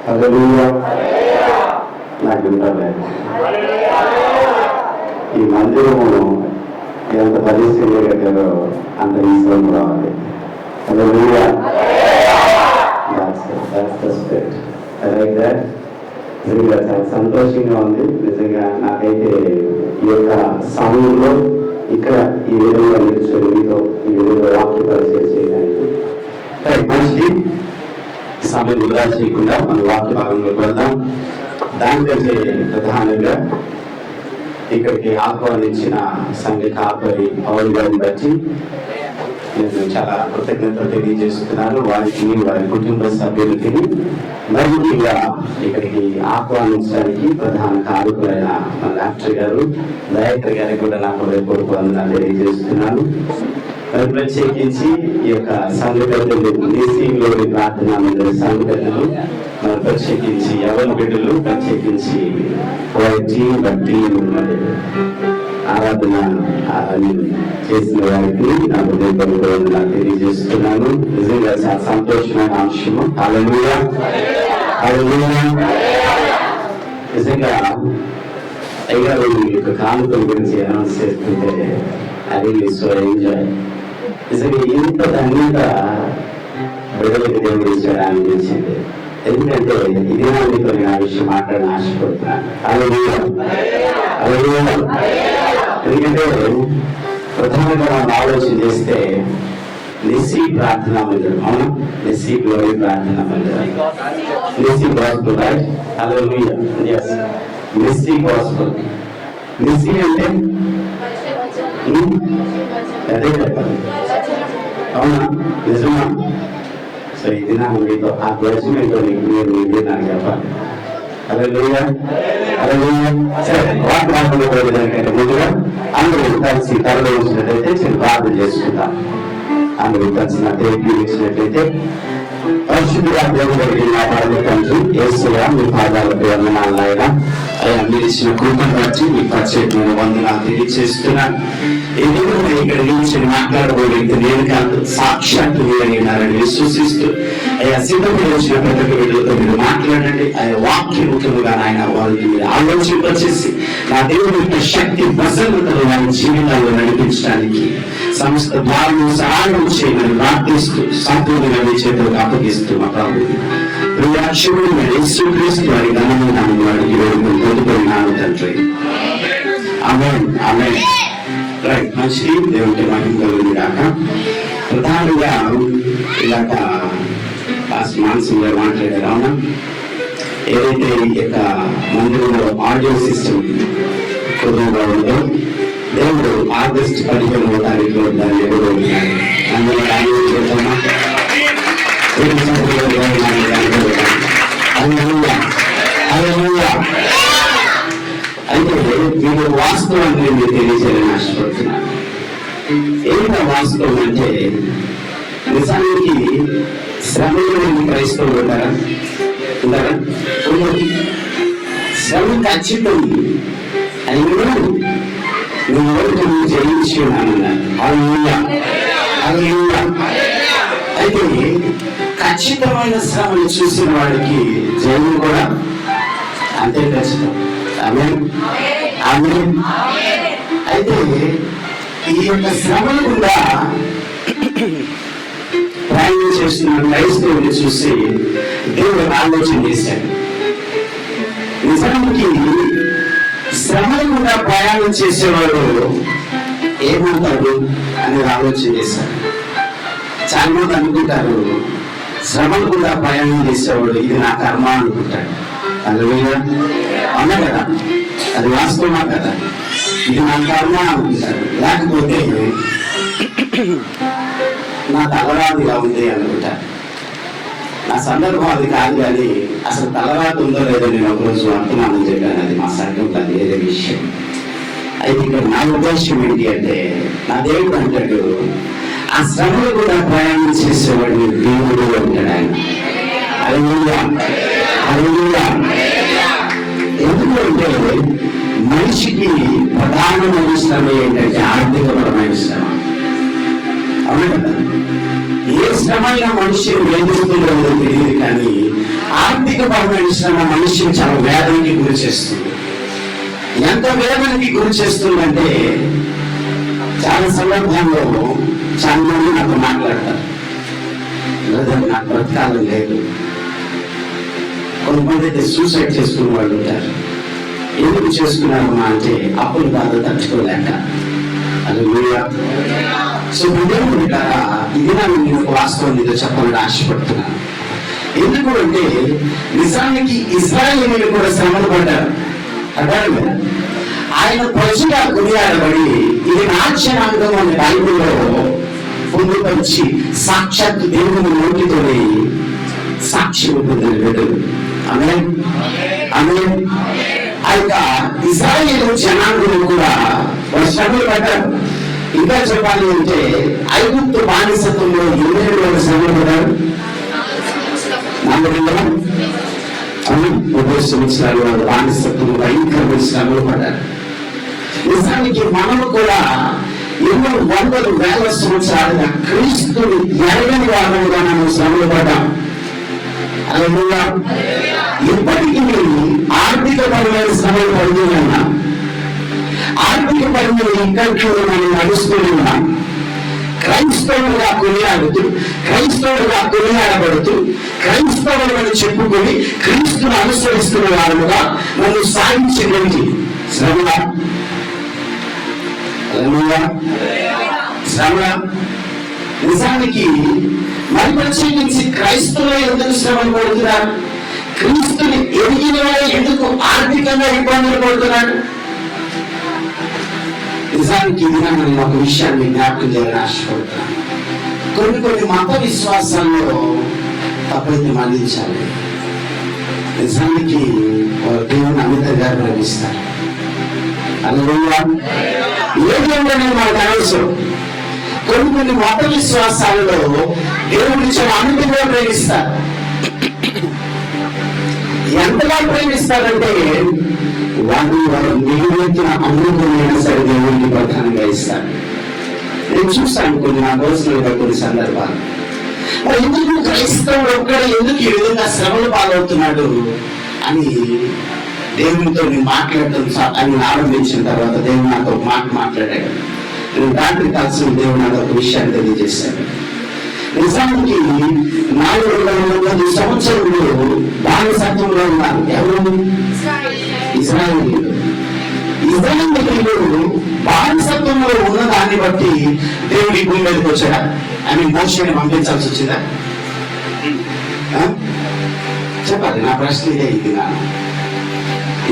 హల్లెలూయా. నాకు వింటలేదు. ఈ మందిరము ఎంత పరిస్థితి కట్టారో అంత ఈశ్వరం రావాలి. హల్లెలూయా. That's the spirit. I like that. నిజంగా చాలా సంతోషంగా ఉంది. నిజంగా నాకైతే ఈ యొక్క సమయంలో ఇక్కడ ఈ విధంగా నిలుచుని మీతో ఈ విధంగా వాక్య పరిచయం చేయడానికి మంచిది. సమయం వృధా చేయకుండా మన వాక్య భాగంలోకి వెళ్దాం. దానికంటే ప్రధానంగా ఇక్కడికి ఆహ్వానించిన సంఘ కాపరి పౌల్ గారిని బట్టి నేను చాలా కృతజ్ఞతలు తెలియజేస్తున్నాను. వారికి వారి కుటుంబ సభ్యులకి ముఖ్యంగా ఇక్కడికి ఆహ్వానించడానికి ప్రధాన కారకులైన మన డాక్టర్ గారు డైరెక్టర్ గారికి కూడా నాకు హృదయపూర్వక వందనాలు తెలియజేస్తున్నాను. మరి ప్రత్యేకించి ఈ యొక్క సంఘ పెద్దలు దేశీయంలోని ప్రార్థనా మందిర సంఘ పెద్దలు మరి ప్రత్యేకించి యవన బిడ్డలు ప్రత్యేకించి బట్టి ఆరాధన చేసిన వారికి నా హృదయపూర్వక వందనాలు తెలియజేస్తున్నాను. నిజంగా చాలా సంతోషమైన అంశము. హల్లెలూయా. నిజంగా అయ్యారు ఈ యొక్క కానుకల గురించి అనౌన్స్ చేస్తుంటే అది సో ఎంజాయ్. నిజంగా ఇంత ధన్యత బిడ్డలకు దేవుడు ఇచ్చాడు అనిపించింది. ఎందుకంటే ఇది మీతో నేను ఆ విషయం మాట్లాడిన ఆశపడుతున్నాను. హల్లెలూయా. ఎందుకంటే ప్రధానంగా మనం ఆలోచన చేస్తే నిస్సీ ప్రార్థనా మందిరం, అవునా? నిస్సీ గ్లోరీ ప్రార్థనా మందిరం, Nissi gospel, right? Hallelujah. yes, Nissi gospel. Nissi అంటే అదే చెప్పాలి, అవునా? నిజమా? సో ఇది నాకు మీతో ఆ జడ్జిమెంట్ మీరు ఇది నాకు చెప్పాలి. హల్లెలూయా. సరే, వాగ్దానంలో పోయేదానికంటే ముందుగా అందరూ కలిసి తరలి వచ్చినట్లయితే చిన్న ప్రార్థన చేసుకుంటాం. అందరూ కలిసి నా దేవుడికి ఇచ్చినట్లయితే పరిశుద్ధుడా దేవుడికి నా పరమ తండ్రి యేసయ్యా మీ పాదాలకు వందనాలు నాయనా. అయ్యా మీరు ఇచ్చిన కృపను బట్టి మీ ప్రత్యేకమైన వందనాలు తెలియజేస్తున్నాను. ఎందుకంటే ఇక్కడ నుంచి మాట్లాడబోయే నేను కాదు, సాక్షాత్తు మీరని విశ్వసిస్తూ అయ్యా సిద్ధపడి వచ్చిన ప్రతి ఒక్క వీళ్ళతో మీరు మాట్లాడండి. అయ్యా వాక్య ముఖ్యముగా నాయన వాళ్ళని మీరు ఆలోచింపచేసి నా దేవుని యొక్క శక్తి ప్రసన్నతను వారి జీవితాల్లో నడిపించడానికి సమస్త ద్వారాలు సహాయం చేయమని ప్రార్థిస్తూ సంపూర్ణంగా మీ చేతులకు అప్పగిస్తూ మా ప్రభు ప్రియాక్షుడు యేసుక్రీస్తు వారి ఘనమైన వాడికి వేడుకలు పొందుకున్నాను తండ్రి. ఆమేన్. ఆమేన్. రైట్, మంచిది. దేవునికి మహిమ కలుగును గాక. ప్రధానంగా ఇలాగ మానసం గారు మాట్లాడారు, అవునా? ఏదైతే ఈ యొక్క మందిరంలో ఆడియో సిస్టమ్ కుదురుగా ఉందో దేవుడు ఆగస్టు 15వ తారీఖులో దాన్ని ఎవరు అందులో ఆడియో చేద్దామా? అయితే మీరు వాస్తవాన్ని మీరు తెలియజేయాలని ఆశపడుతున్నాను. ఏంటో వాస్తవం అంటే నిజానికి శ్రమలో క్రైస్తవులు ఉంటారా? శ్రమ ఖచ్చితం అయినా నువ్వు జయించి ఉన్నానన్నారు. అయితే ఖచ్చితమైన శ్రమను చూసిన వాడికి జయం కూడా అంతే ఖచ్చితం. ఆమేన్. ఆమేన్. అయితే ఈ యొక్క శ్రమను కూడా ప్రయాణం చేస్తున్న క్రైస్తవుని చూసి దేవుడు ఆలోచన చేశాడు. నిజానికి శ్రమను కూడా ప్రయాణం చేసేవాడు ఏమంటాడు అనేది ఆలోచన చేశాడు. చాలా మంది అనుకుంటారు శ్రమను కూడా ప్రయాణం చేసేవాడు ఇది నా కర్మ అనుకుంటాడు. హల్లెలూయా. అవునా కదా? అది వాస్తవమా కదా? ఇది నా కర్మ అనుకుంటాడు. లేకపోతే నా తలరాతిగా ఉంది అనుకుంటాడు. నా సందర్భం అది కాదు, కానీ అసలు తలరాతి ఉందో లేదో నేను ఒకరోజు వర్తమానం చెప్పాను. అది మా సంఘం కాదు, వేరే విషయం. అయితే ఇక్కడ నా ఉద్దేశం ఏంటి అంటే నా దేవుడు అంటాడు ఆ శ్రమలు కూడా ప్రయాణం చేసేవాడిని దేవుడు అంటాడు ఆయన. హల్లెలూయా. హల్లెలూయా. ఎందుకంటే మనిషికి ప్రధానమైన శ్రమ ఏంటంటే ఆర్థికపరమైన శ్రమ. అవును కదా? ఏ శ్రమ అయినా మనిషిని వేధిస్తుందో తెలియదు, కానీ ఆర్థిక ఆర్థికపరమైన శ్రమ మనిషిని చాలా వేదనకి గురి చేస్తుంది. ఎంత వేదనకి గురి చేస్తుందంటే చాలా సందర్భంలో చాలా మంది నాతో మాట్లాడతారు, నాకు బ్రతకాలం లేదు. కొంతమంది అయితే సూసైడ్ చేసుకునే వాళ్ళు ఉంటారు. ఎందుకు చేసుకున్నారమ్మా అంటే అప్పులు బాధ తట్టుకోలేక. హల్లెలూయా. సో దేవుడు ఇది నేను వాస్తవం ఏదో చెప్పాలని ఆశపడుతున్నాను. ఎందుకు అంటే నిజానికి ఇశ్రాయేలీయులు కూడా శ్రమలు పడ్డారు అంటారు కదా. ఆయన ప్రజగా కొనియాడబడి ఇది నాట్యనాంగం అనే బైబిల్లో పొందుపరిచి సాక్షాత్తు దేవుని నోటితోనే సాక్షి ఉంటుందని బిడ్డలు. ఆమేన్, ఆమేన్. ఆ యొక్క ఇశ్రాయేలు జనాంగులు కూడా శ్రమలు పడ్డారు. ఇంకా చెప్పాలి అంటే ఐగుప్తు బానిసత్వంలో 7 శ్రమలు పడ్డారు. 30 సంవత్సరాలు బానిసత్వం భయంకరమైన శ్రమలు పడ్డారు. నిజానికి మనము కూడా ఎన్నో వందలు వేల సంవత్సరాలుగా క్రీస్తుని ఎరగని వారముగా మనం శ్రమలు పడ్డాం. హల్లెలూయా. ఇప్పటికీ ఆర్థికపరమైన శ్రమలు పడుతూనే ఉన్నాం. ఆర్థికపరమైన ఇంకంట్లో మనం నడుస్తూనే ఉన్నాం. క్రైస్తవులుగా కొనియాడుతూ, క్రైస్తవులుగా కొనియాడబడుతూ, క్రైస్తవులను చెప్పుకొని క్రీస్తును అనుసరిస్తున్న వారుగా నన్ను సాధించినటువంటి శ్రమ. శ్రమ నిజానికి మరి ప్రత్యేకించి క్రైస్తవులు ఎందుకు శ్రమలు పడుతున్నారు? క్రీస్తుని ఎదిగిన వారు ఎందుకు ఆర్థికంగా ఇబ్బందులు పడుతున్నారు? నిజానికి ఇది నేను ఒక విషయాన్ని జ్ఞాపకం చేయాలని ఆశపడుతున్నాను. కొన్ని మత విశ్వాసాల్లో తప్పైతే మన్నించాలి. నిజానికి దేవుని అమితంగా ప్రేమిస్తారు. హల్లెలూయా. ఏదేమైనా మనకు అనవసరం. కొన్ని మత విశ్వాసాలలో దేవుడిని చాలా అమితంగా ప్రేమిస్తారు. ఎంతగా ప్రేమిస్తారంటే వారు నిలువెత్తిన అమృతమైన సరే దేవుడికి ప్రధానంగా ఇస్తారు. నేను చూస్తాను కొన్ని నా రోజులుగా కొన్ని సందర్భాలు. మరి ఎందుకు క్రైస్తవుడు ఒక్కడే ఎందుకు ఈ విధంగా శ్రమలు పాలవుతున్నాడు అని దేవునితో నేను మాట్లాడటం అని ఆరంభించిన తర్వాత దేవుడు నాతో ఒక మాట మాట్లాడాడు. నేను రాత్రి కలిసి దేవుడు నాకు ఒక విషయాన్ని తెలియజేశాడు. నిజానికి 400 సంవత్సరంలో బానిసత్వంలో ఉన్నారు. ఎవరు? ఇశ్రాయేలీయులు. ఇశ్రాయేలీయులు బానిసత్వంలో ఉన్న దాన్ని బట్టి దేవుడి భూమి మీదకి వచ్చాడా? మోషేని పంపించాల్సి వచ్చిందా? చెప్పాలి. నా ప్రశ్న ఇదే. ఇది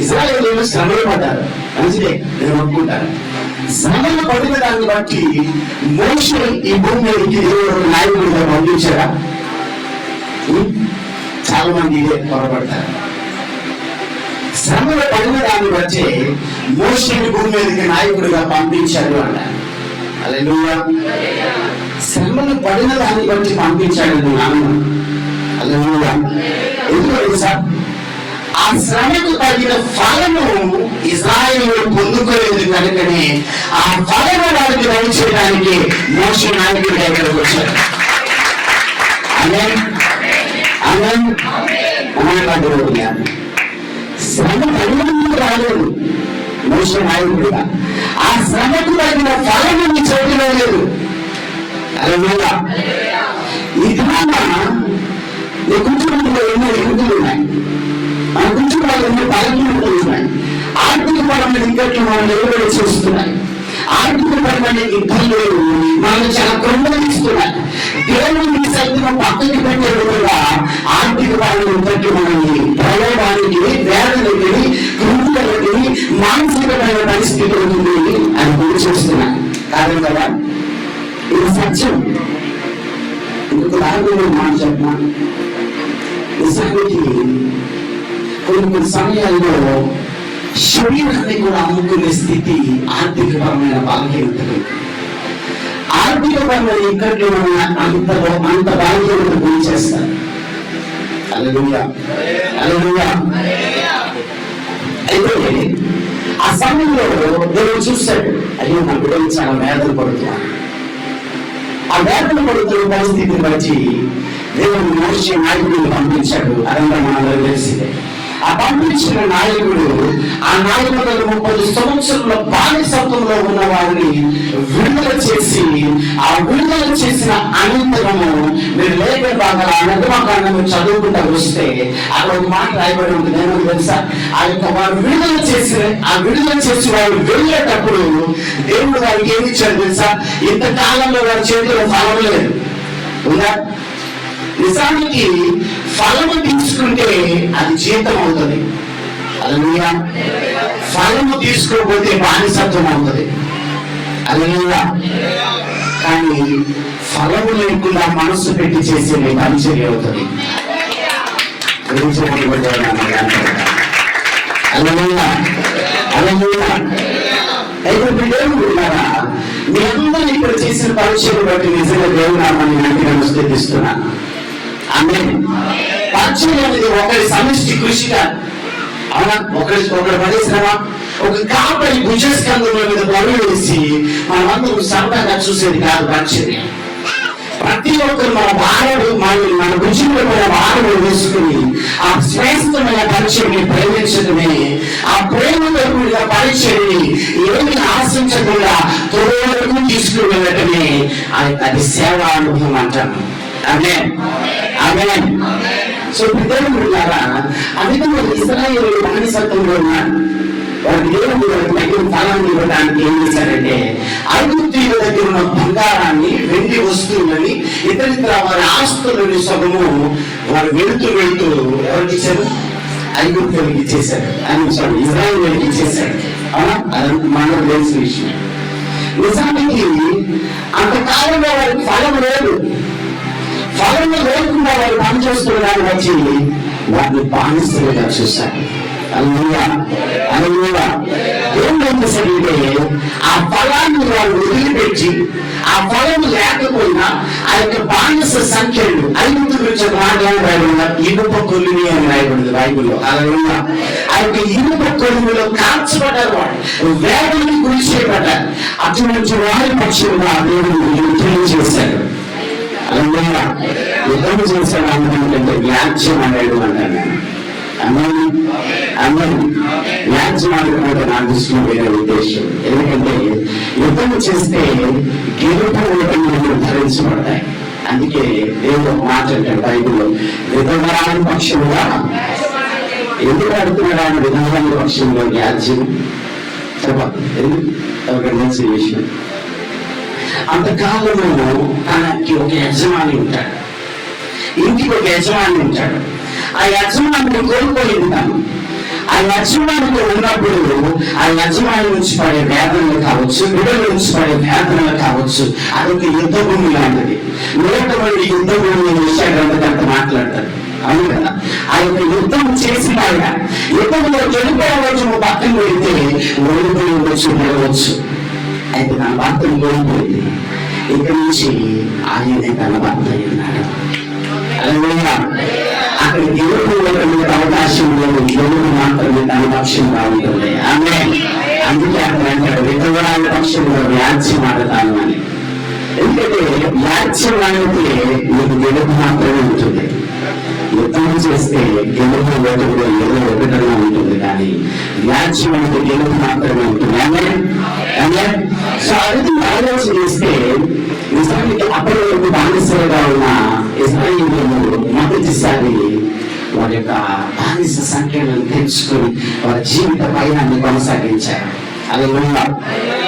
ఇశ్రాయేలీయులు శ్రమలు పడ్డారు, మంచిదే, నేను ఒప్పుకుంటాను. శ్రమలు పడిన దాన్ని బట్టి మోషే ఈ భూమి మీదకి దేవుడు నాయకుడిగా పంపించారా? చాలా మంది ఇదే పొరపడతారు. శ్రమలు పడిన దాన్ని బట్టి మోషేని భూమి మీదకి నాయకుడిగా పంపించాడు అన్నారు. హల్లెలూయా. శ్రమలు పడిన దాన్ని బట్టి పంపించాడు నాన్న. హల్లెలూయా. ఎందుకు సార్? ఆ శ్రమకు తగిన ఫలము ఇశ్రాయేలీయులు పొందుకోలేదు కనుకనే ఆ ఫలము వారికి దయచేయడానికి మోషే నాయకుడి దగ్గరకు వచ్చారు. ఆమేన్, ఆమేన్, ఆమేన్. శ్రమ తగినందుకు రాలేదు మోషే నాయకుడిగా. ఆ శ్రమకు తగిన ఫలము నీ చేతిలో లేదు. హల్లెలూయా. ఈ దినాన నీ కుటుంబంలో ఎన్నో ఇబ్బందులు ఉన్నాయి. మన కుటుంబాలు ఎన్నో బలహీనతలు ఉన్నాయి. ఆర్థికపరమైన ఇంకట్లు మనం నిలబడి చేస్తున్నాయి. ఆర్థికపరమైన ఇబ్బందులు మనం చాలా క్రమనిస్తున్నాయి. దేవుని సైతం పక్కకి పెట్టే విధంగా ఆర్థికపరమైన ఇంకట్లు మనల్ని ప్రయోగానికి, వేదనకి, కృతులకి, మానసికమైన పరిస్థితులకి అని గురి చేస్తున్నాయి. కాదు కదా? ఇది సత్యం. ఇంకొక దాని మాట చెప్పిన నిజానికి కొన్ని సమయాల్లో శరీరాన్ని కూడా అమ్ముకునే స్థితి ఆర్థికపరమైన బలహీనతలు, ఆర్థికపరమైన ఇక్కడికి అంత బలహీనత గురి చేస్తారు. హల్లెలూయా, హల్లెలూయా. అయితే ఆ సమయంలో దేవుడు చూశాడు, అయ్యో నా బిడ్డలు చాలా వేదన పడుతున్నాను. ఆ వేదన పడుతున్న పరిస్థితిని బట్టి దేవుడు మోషే నాయకుడిని పంపించాడు. అదంతా మనందరూ తెలిసిందే. ఆ పంపించిన నాయకుడు ఆ 430 సంవత్సరంలో బానిసత్వంలో ఉన్న వారిని విడుదల చేసి, ఆ విడుదల చేసిన అనంతరము మీరు లేఖ భాగాల నిర్మాకాండము చదువుకుంటూ వస్తే అక్కడ ఒక మాట రాయబడి ఉంటుంది. ఏమో తెలుసా? ఆ యొక్క వారు విడుదల చేసి వారు వెళ్ళేటప్పుడు దేవుడు వారికి ఏమి ఇచ్చాడు తెలుసా? ఇంతకాలంలో వారి చేతిలో ఫలం లేదు ఉందా? నిజానికి ఫలము తీసుకుంటే అది జీతం అవుతుంది. హల్లెలూయా. ఫలము తీసుకోకపోతే బానిసత్వం అవుతుంది. హల్లెలూయా. కానీ ఫలము లేకుండా మనసు పెట్టి చేసే పరిచర్య అవుతుంది. హల్లెలూయా. హల్లెలూయా. అయితే దేవుడు ఉన్నారా? మీ అందరూ ఇక్కడ చేసిన పరిచయం బట్టి నిజంగా దేవుడు నామని నేను స్తుతిస్తున్నాను. ఆమె పరిచయం అనేది ఒకరి సమిష్టి కృషి కాదు. అవునా? ఒకరి పరిశ్రమ ఒక కాపరి భుజస్కంధముల మీద బరువు వేసి మనమందరం సరదాగా చూసేది కాదు పరిచర్య. ప్రతి ఒక్కరు మన భుజంలో మన భారములు వేసుకుని ఆ శ్రేష్టమైన పరిచయని ప్రేమించడమే, ఆ ప్రేమతో కూడిన పరిచయని ఏమి ఆశించకుండా త్వరవరకు తీసుకుని వెళ్ళటమే అది సేవా అనుభవం అంటాను. ఆమేన్. ఆమేన్. సో దేవుడులారా, అందుకని ఇశ్రాయేలు బానిసత్వంలో ఉన్నారు. వారి దేవుడు దగ్గర ఫలాన్ని ఇవ్వడానికి ఏం చేశారంటే ఐగుప్తీయుల దగ్గర ఉన్న బంగారాన్ని, వెండి వస్తువులని, ఇతరితర వారి ఆస్తులని సగము వారు వెళుతూ ఎవరికి ఇచ్చారు? ఐగుప్తులకి ఇచ్చేశారు. అని ఇశ్రాయేలుకి ఇచ్చేశారు. అవునా? అదంతా మనకు తెలిసిన విషయం. నిజానికి అంతకాలంలో వారికి ఫలం లేదు. ఫలము లేకుండా వారు పనిచేస్తున్న దాన్ని వచ్చి వారిని బానిసలుగా చూశారు. హల్లెలూయా. హల్లెలూయా. ఏం చేశారంటే ఆ ఫలాన్ని వారు వదిలిపెట్టి, ఆ ఫలం లేకపోయినా ఆ యొక్క బానిస సంఖ్యలు 5 గురించి మాట్లాడబడి ఇనుప కొలిమి అని రాయబడింది బైబిల్లో. హల్లెలూయా. ఆ యొక్క ఇనుప కొలిమిలో కాల్చబడ్డారు, వాడు వేదనకి గురి చేయబడ్డారు. అటువంటి వారి పక్షంగా దేవుడు యుద్ధం చేశాడు. హల్లెలూయా. యుద్ధం చేశాడు అంటే వ్యాజ్యం అనేది అంటాను. అందరూ వ్యాజ్యం ఆడుకుంటే నా దృష్టిలో వేరే ఉద్దేశం. ఎందుకంటే యుద్ధం చేస్తే గెలుపు ఓటములు ధరించబడతాయి. అందుకే దేవుడు ఒక మాట అంటాడు బైబిల్లో, విధవరాని పక్షంగా ఎందుకు ఆడుతున్నాడు? ఆయన విధవరాని పక్షంలో వ్యాజ్యం చెప్పాలి. ఎందుకు? ఎవరికి తెలిసిన విషయం. అంతకాలంలో తనకి ఒక యజమాని ఉంటాడు, ఇంటికి ఒక యజమాని ఉంటాడు. ఆ యజమాని కోల్పోయి ఉంటాను. ఆ యజమానితో ఉన్నప్పుడు ఆ యజమాని నుంచి పడే వేదనలు కావచ్చు, బిడ్డల నుంచి పడే వేదనలు కావచ్చు, అదొక యుద్ధ భూమి లాంటిది. 100 మంది యుద్ధ భూమి విషయాలు మాట్లాడతారు. అవును కదా? ఆ యొక్క యుద్ధం చేసిన ఆయన యుద్ధంలో గెలిపోవచ్చు, పక్కన పెడితే ఓడిపోయి ఉండొచ్చు, గెలవచ్చు. అయితే నా భర్తను కోల్పోయింది. ఇక్కడి నుంచి ఆయనే తన భర్త ఉన్నాడు. హల్లెలూయా. అక్కడ గెలుపు అవకాశం లేదు, గెలుపు మాత్రమే తన పక్షంగా ఉంటుంది. ఆమేన్. అందుకే అక్కడ అంటాడు విధవరాల పక్షంలో వ్యాజ్యం ఆడతాను అని. ఎందుకంటే వ్యాజ్యం ఆడితే నీకు గెలుపు మాత్రమే ఉంటుంది. యుద్ధం చేస్తే గెలుపు ఓటమిలో ఏదో ఒకటన్నా ఉంటుంది, కానీ వ్యాజ్యం అంటే గెలుపు మాత్రమే ఉంటుంది. ఆమేన్. సో అది ఆలోచన చేస్తే నిజానికి అప్పటి వరకు బానిసలుగా ఉన్న ఇశ్రాయేలీయులు మొదటిసారి వారి యొక్క బానిస సంఖ్యలను తెలుసుకుని వారి జీవిత పయనాన్ని కొనసాగించారు. హల్లెలూయా.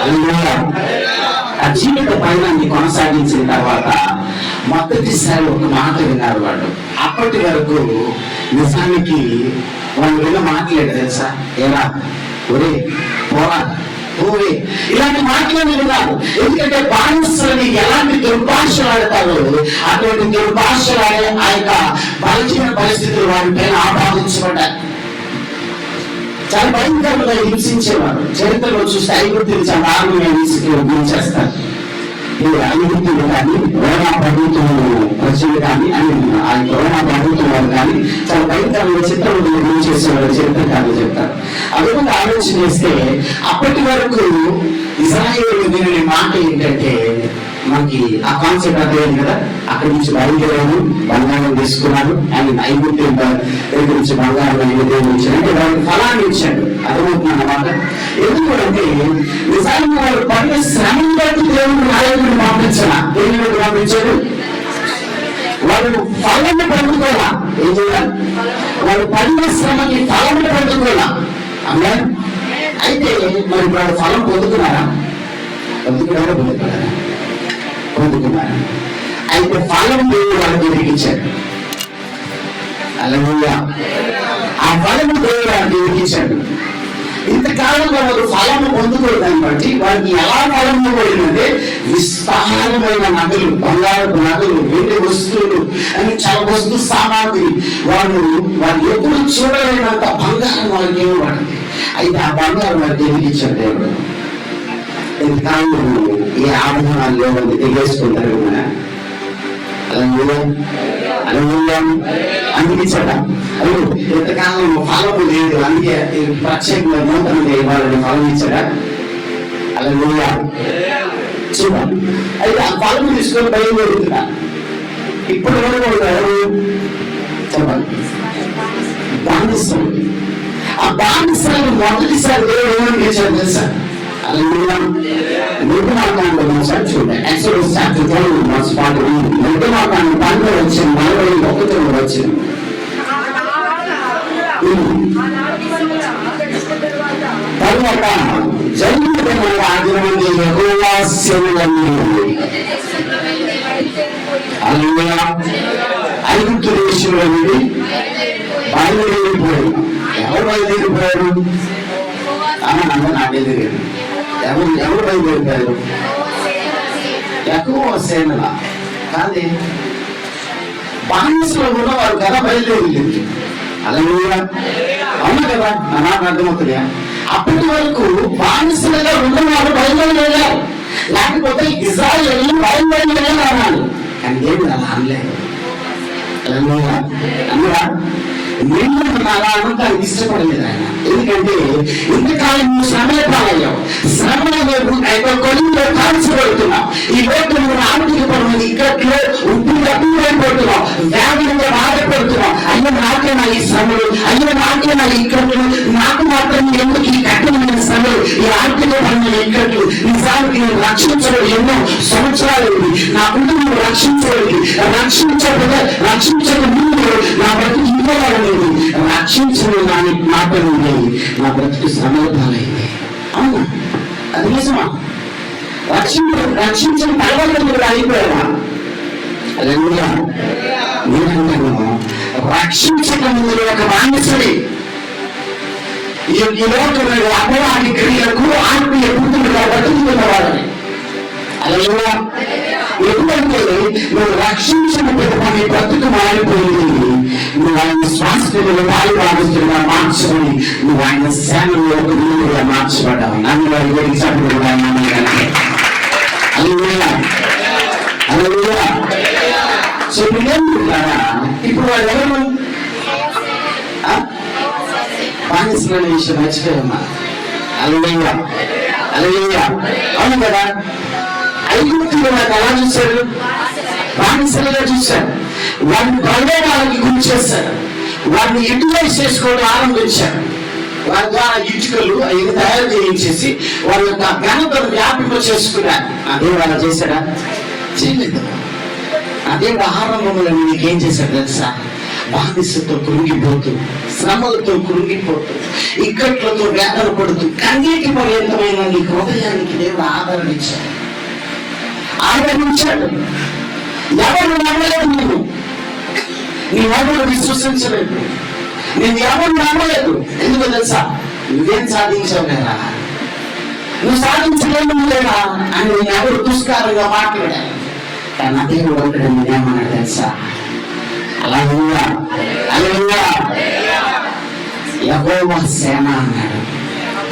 హల్లెలూయా. ఆ జీవిత పయనాన్ని కొనసాగించిన తర్వాత మొదటిసారి ఒక మాట విన్నారు వాళ్ళు. అప్పటి వరకు నిజానికి వాళ్ళు విన్న మాట్లాడారు తెలుసా? ఎలా ఒరే పోరా పోవే ఇలాంటి మాటలు విన్నారు. ఎందుకంటే బానిసలని ఎలాంటి దుర్భాషలు ఆడతారో అటువంటి దుర్భాషలు ఆడే ఆ యొక్క బలహీన పరిస్థితులు వారి పైన ఆపాదించబడ్డారు. చాలా భయంకరంగా హింసించేవారు. చరిత్రలో చూస్తే ఐగుప్తులు చాలా దారుణంగా హింసేస్తారు. ఐగుప్తులు కానీ రోమా ప్రభుత్వం ప్రజలు కానీ ఆ రోమా ప్రభుత్వం వారు కానీ చాలా భయంకరంగా చిత్రం చేసేవారు చరిత్రకారులు చెప్తారు. అదేవిధంగా ఆలోచన చేస్తే అప్పటి వరకు ఇశ్రాయేలు వినే మాట ఏంటంటే మనకి ఆ కాన్సెప్ట్ అర్థమైంది కదా. అక్కడి నుంచి బయలుదేరాను, బంగారం తీసుకున్నాను, ఆయన ఐగుప్తు దగ్గర నుంచి బంగారం దేవుడు ఇచ్చాడు అంటే వాళ్ళకి ఫలాన్ని ఇచ్చాడు. అర్థమవుతుంది అన్నమాట. ఎందుకంటే నిజానికి వాళ్ళు పడిన శ్రమం బట్టి దేవుడు నాయకుడిని పంపించాలా, దేవుడు పంపించాడు. వాళ్ళు ఫలాన్ని పొందుకోవాలా, ఏం చేయాలి, వాళ్ళు పడిన శ్రమకి ఫలాన్ని పొందుకోవాలా. అన్నా అయితే మరి వాళ్ళు ఫలం పొందుకున్నారా? పొందుకున్నారా? అయితే ఫలం దేవుడు వాళ్ళకి ఎదిగించాడు. హల్లెలూయా. ఆ ఫలము దేవుడు వాళ్ళకి ఎదిగించాడు. ఇంతకాలంలో వారు ఫలము పొందుకోవడాన్ని బట్టి వారికి ఎలా ఫలం ఇవ్వబడిందంటే విస్తారమైన నగలు, బంగారపు నగలు, వెండి వస్తువులు అని చాలా వస్తు సామాగ్రి, వారు ఎప్పుడు చూడలేనంత బంగారం వాళ్ళకి ఇవ్వబడింది. అయితే ఆ బంగారం వారికి ఎదిగించాడు దేవుడు. ఇంతకాలంలో ఏ ఆభరణాలు లేవండి, తెగేసుకుంటారు. అనిపించాడా? అయ్యో ఎంతకాలం ఫలము లేదు, అందుకే ప్రత్యేకంగా నూతనంగా ఇవ్వాలని ఫలం ఇచ్చాడా? అలా చూడండి. అయితే ఆ ఫలము తీసుకొని బయలుదేరుతున్నా. ఇప్పుడు ఎవరు చెప్పండి, బానిసలు. ఆ బానిసలు మొదటిసారి దేవుడు ఏమని చేశాడు తెలుసా? నిర్గమాకాండం ఒకసారి చూడండి. Exodus chapter 12 verse 41. నిర్గమాకాండం 12 వచ్చిన 41 వచ్చిన తర్వాత జన్మదిన ఆదిమంది యెహోవా సేవలన్నీ ఐగుప్తు దేశంలో నుండి బయలుదేరిపోయాడు. ఎవరు బయలుదేరిపోయారు? నాకే తెలియదు. ఎవరు బయలుదేరిపోయారు? ఎక్కువ సేనల కాదే, బానిసలో ఉన్నవారు కదా బయలుదేరి. అలా అవును కదా, నాకు అర్థమవుతుందా? అప్పటి వరకు బానిసలుగా ఉన్నవారు బయలుదేరారు, లేకపోతే ఇజ్రాయేలు బయలుదేరారు అన్నాడు. కానీ దేవుడు అలా అనలేదు. అన్నరా నిన్ను అలా అనడానికి ఇష్టపడలేదు ఆయన. ఎందుకంటే ఇంతకాలం నువ్వు శ్రమేపాలయ్యావు, శ్రమలో కొలిలో కాల్చబడుతున్నావు. ఈ లోటు నువ్వు ఆర్థిక పరమైన ఇక్కట్లో ఉప్పు అయిపోతున్నావు, వ్యాధులుగా బాధపడుతున్నావు. అయ్యో నాకే నా ఈ శ్రమలు, అయ్యో నాకే నా ఇక్కట్లు, నాకు మాత్రం ఎందుకు ఈ కఠినమైన శ్రమలు, ఈ ఆర్థిక పరమైన ఇక్కట్లు. నిజానికి నేను రక్షించడం ఎన్నో సంవత్సరాలు, నా కుటుంబం రక్షించబడి రక్షించక ముందు నా బ్రతుకు ఇంకోలా ఉండేది, రక్షించడం దాని మాటలు ఉండేది, నా బ్రతుకు శ్రమల పాలైంది. అవునా? అది నిజమా? రక్షించిన తర్వాత మీరు అయిపోయారా? నేనంటాను రక్షించక ముందు ఒక బానిసడి ఈ లోకమైన అపవాది క్రియలకు ఆత్మీయ బుద్ధులుగా బతుకుతున్న వాళ్ళని. అలా ఎప్పుడంటే నువ్వు రక్షించిన నీ బ్రతుకు మారిపోయింది, నువ్వు ఆయన స్వాస్థ్యంలో పాలుభాగస్తులుగా మార్చుకొని నువ్వు ఆయన సేనలో ఒక వీరుగా మార్చబడ్డావు. నన్ను వారి ఎగ్జాంపుల్ కూడా చెప్పుకుంటారా? ఇప్పుడు వాళ్ళు ఎవరు బానిసల విషయం మర్చిపోయమ్మా. అలలుయా అలలుయా. అవును కదా, ఐగుప్తులు నాకు ఎలా చూశారు? బానిసలుగా చూశారు. వారిని ప్రలోభాలకి గురి చేశారు, వారిని యూటిలైజ్ చేసుకోవడం ఆరంభించారు. వారి ద్వారా ఇటుకలు అవి తయారు చేయించేసి వారి యొక్క ఘనతను వ్యాపింప చేసుకున్నారు. అదే వాళ్ళ చేశాడా? చేయలేదు. అదే ఆరంభంలో నీకేం చేశాడు తెలుసా? బానిసతో కృంగిపోతూ, శ్రమలతో కృంగిపోతూ, ఇక్కట్లతో వేదన పడుతూ, కన్నీటి పర్యంతమైన నీ హృదయానికి దేవుడు ఆదరించాడు. ఎవరు నమ్మలేదు, నీ ఎవరు విశ్వసించలేదు, నేను ఎవరు నమ్మలేదు. ఎందుకు తెలుసా? నువ్వేం సాధించావు లేదా, నువ్వు సాధించలేము లేదా అని నేను ఎవరు దుష్కారంగా మాట్లాడాను. కానీ దేవుడు ఒకటి నేనేమన్నాడు తెలుసా? అలలుయా అలలుయా, యెహోవా సేన అన్నాడు.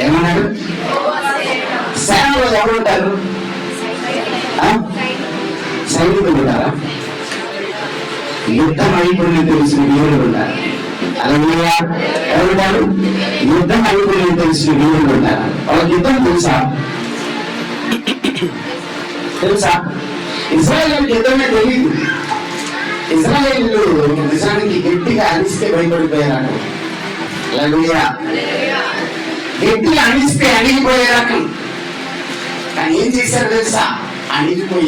ఏమన్నాడు? సేనలో ఎవరు ఉంటారు? సైనికులు ఉంటారా? యుద్ధం అయిపోయిన తెలిసిన వీరులు ఉంటారు. అలలుయా. ఎవరుంటారు? యుద్ధం అయిపోయిన తెలిసిన వీరులు ఉంటారు. వాళ్ళకి యుద్ధం తెలుసా? ఇజ్రాయేల్ యుద్ధమే తెలియదు. ఇజ్రాయేల్ నిజానికి గట్టిగా అనిస్తే భయపడిపోయారు. హల్లెలూయా. గట్టిగా అనిస్తే అణిగిపోయే రకం. కానీ ఏం చేశారు తెలుసా? అణిగిపోయి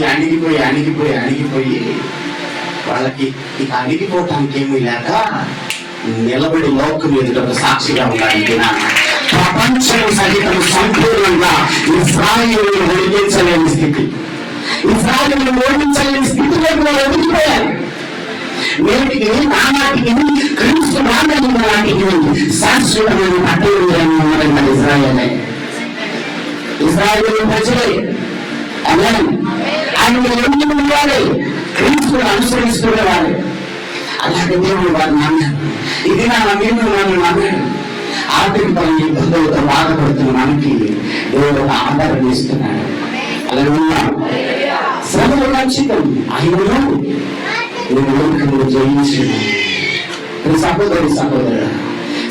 వాళ్ళకి ఇక అణిగిపోవటానికి ఏమీ లేక నిలబడి లోకం ఎదుట ఒక సాక్షిగా ఉండడానికి ప్రపంచం సహితం సంపూర్ణంగా ఇశ్రాయేలును ఓడించలేని స్థితి, ఇశ్రాయేలును ఓడించలేని స్థితిలోకి వాళ్ళు ఎదిగిపోయారు. నేటికి నానాటికి క్రీస్తు నాటికి శాశ్వతమైన పట్టణ ఇజ్రాయేలే, ఇజ్రాయేలు ప్రజలే. ఆయన ఎన్ని ఉండాలి? క్రీస్తుని అనుసరిస్తున్నవారు. అలాగే దేవుడు వారు నమ్మారు. ఇది మీరు నన్ను నమ్మాడు. ఆర్థిక పని ఇబ్బందులతో బాధపడుతున్న మనకి దేవుడు ఒక ఆధారం ఇస్తున్నాడు. అలా శ్రమలు ఖచ్చితం. ఆయనలో నేను లోకమును జయించిన సహోదరుడు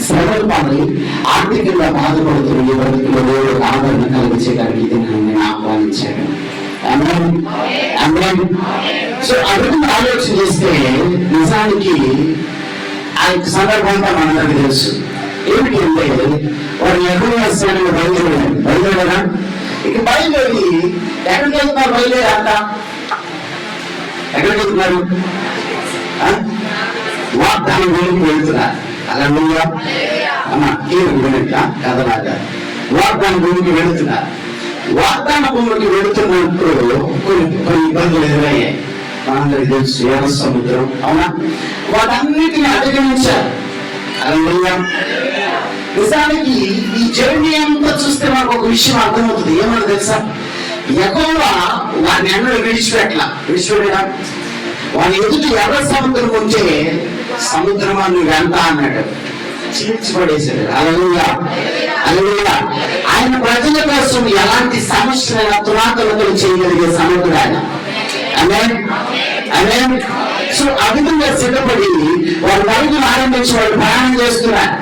శ్రమలు పాడి ఆర్థికంగా బాధపడుతున్న ఈ బ్రతుకులో దేవుడు ఆదరణ కలిగించేదానికి ఇది నేను ఆహ్వానించాడు. సో అడుగు ఆలోచన చేస్తే నిజానికి ఆ యొక్క సందర్భంగా మనందరికీ తెలుసు. ఏమిటి అంటే వారు ఎక్కడో వస్తానని బయలుదేరా. ఇక బయలుదేరి ఎక్కడికి వెళ్తున్నారు? బయలుదేరాక ఎక్కడికి వెళ్తున్నారు? వాగ్దానం భూమికి వెళ్తున్నారు. అలా అమ్మా కథలాగా వాగ్దాన భూమికి వెళుతున్నారు. వాగ్దాన భూమికి వెళుతున్నప్పుడు కొన్ని ఇబ్బందులు ఎదురయ్యాయి. మనందరికి తెలుసు ఎర్ర సముద్రం, అవునా? వాటన్నిటిని అధిగమించారు. అలా నిజానికి ఈ జర్నీ అంతా చూస్తే మనకు ఒక విషయం అర్థమవుతుంది. ఏమన్నా తెలుసా? యెహోవా వారిని ఎన్నడూ విడిచిపెట్టడా. వారి ఎదుటి ఎర్ర సముద్రం ఉంటే సముద్రమా నువ్వు వెంట అన్నాడు, చీల్చిపడేశాడు. హల్లెలూయా. ఆయన ప్రజల కోసం ఎలాంటి సమస్యలైనా తునాతులతో చేయగలిగే సముద్రుడు ఆయన. సో ఆ విధంగా సిద్ధపడి వారు పరుగులు ఆరంభించి వాళ్ళు ప్రయాణం చేస్తున్నారు.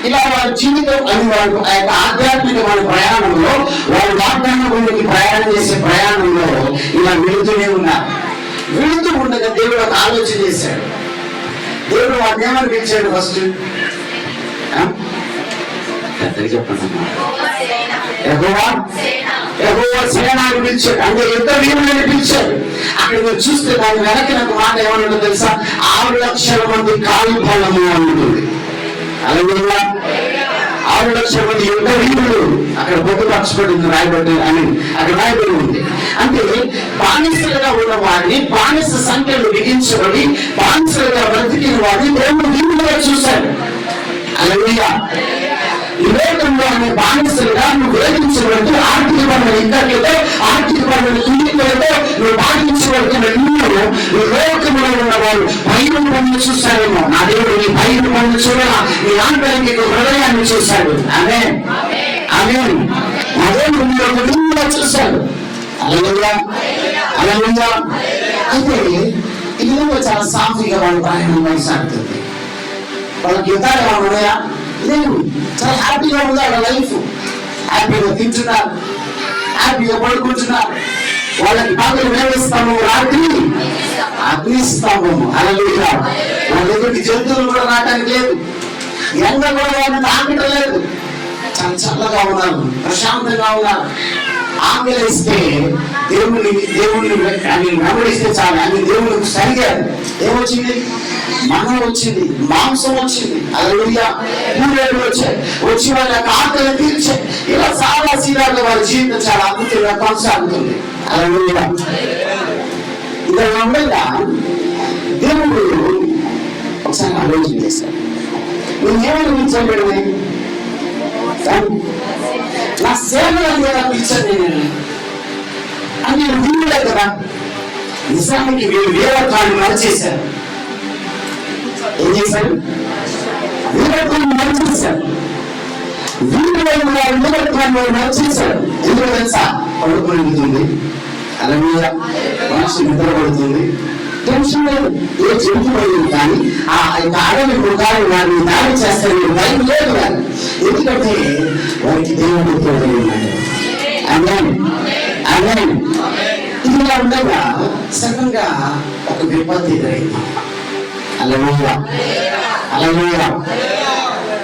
ఇలా వాళ్ళ జీవితం అని వాళ్ళు ఆ యొక్క ఆధ్యాత్మిక వాళ్ళ ప్రయాణంలో వాళ్ళు వాగ్దాన భూమికి ప్రయాణం చేసే ప్రయాణంలో ఇలా వెళుతూనే ఉన్నారు. వెళుతూ ఉండగా దేవుడు ఒక ఆలోచన చేశాడు. దేవుడు వాడిని ఏమని పిలిచాడు? ఫస్ట్ చెప్పండి, యెహోవా సేన అని పిలిచాడు. అంటే యుద్ధ వీరులని పిలిచాడు. అక్కడ మీరు చూస్తే దాని వెనక నాకు మాట ఏమన్నా తెలుసా? 6 లక్షల మంది కాల్బలము ఉంటుంది. అలాగే 6 లక్షల మంది యుద్ధ వీరులు అక్కడ పొందుపరచబడింది, రాయబడి అని అక్కడ రాయబడి ఉంది. అంటే బానిసలుగా ఉన్న వారిని బానిస సంఖ్యలు బిగించబడి బానిసలుగా బ్రతికిన వారిని దేవుడు వీరులుగా చూశాడు. అలాగే ఈ లోకంలో అనే బానిసలుగా నువ్వు వేధించబడుతూ ఆర్థిక పనులు ఇద్దరితో ఆర్థిక పనులు ఇంటితో నువ్వు బాధించబడుతున్న నిన్ను ఈ లోకంలో ఉన్న వాళ్ళు పైన పనులు చూశారేమో. నా దేవుడు నీ పైన పనులు చూడాలా, నీ ఆంతరిక హృదయాన్ని చూశాడు. అదే నా దేవుడు నీ యొక్క నిన్నుగా చూశాడు. అలా అయితే ఈ విధంగా చాలా సాఫీగా వాళ్ళ ప్రయాణం కొనసాగుతుంది. వాళ్ళకి యుద్ధాలు ఏమైనా ఉన్నాయా? లేవు. చాలా హ్యాపీగా ఉంది వాళ్ళ లైఫ్. హ్యాపీగా తింటున్నారు, హ్యాపీగా పడుకుంటున్నారు. వాళ్ళకి పగలు వేడిస్తాము, రాత్రి అగ్నిస్తాము. హల్లెలూయా. వాళ్ళ దగ్గరికి జంతువులు కూడా రావడానికి లేదు, ఎండ కూడా వాళ్ళని తాకటం లేదు. చాలా చల్లగా ఉన్నారు, ప్రశాంతంగా ఉన్నారు. ఆంగ్లేస్తే దేవుడిని వెంబడిస్తే చాలు. అని దేవుడికి సరిగా ఏమొచ్చింది? మనం వచ్చింది, మాంసం వచ్చింది. హల్లెలూయా. పూరేళ్ళు వచ్చాయి, వచ్చి వాళ్ళ ఆకలి తీర్చాయి. ఇలా చాలా సీరాగా వాళ్ళ జీవితం చాలా అద్భుతంగా కొనసాగుతుంది. హల్లెలూయా. ఇలా ఉండగా దేవుడు ఒకసారి ఆలోచన చేశాడు. నేనేమని పిలిచాను? నా సేవలు కదా పిలిచాను నేను అని. నేను వీళ్ళే కదా. నిజానికి వీళ్ళు వీరత్వాన్ని మరచేశారు. ఏం చేశారు? వీరత్వాన్ని మరచేశారు. వీరులైన వారు వీరత్వాన్ని మరచేశారు. ఎందుకు తెలుసా? పడుకుంటుంది, అలాగే మనసు నిద్రపడుతుంది, టెన్షన్ లేదు. ఏ జంతు పడింది కానీ ఆ అడవి మృగాలు వారిని దాడి చేస్తారు, భయం లేదు వారు. ఎందుకంటే వారికి దేవుడు తోడై ఉన్నాడు. ఇలా ఉండగా సడన్గా ఒక విపత్తు ఎదురైంది. హల్లెలూయా, హల్లెలూయా.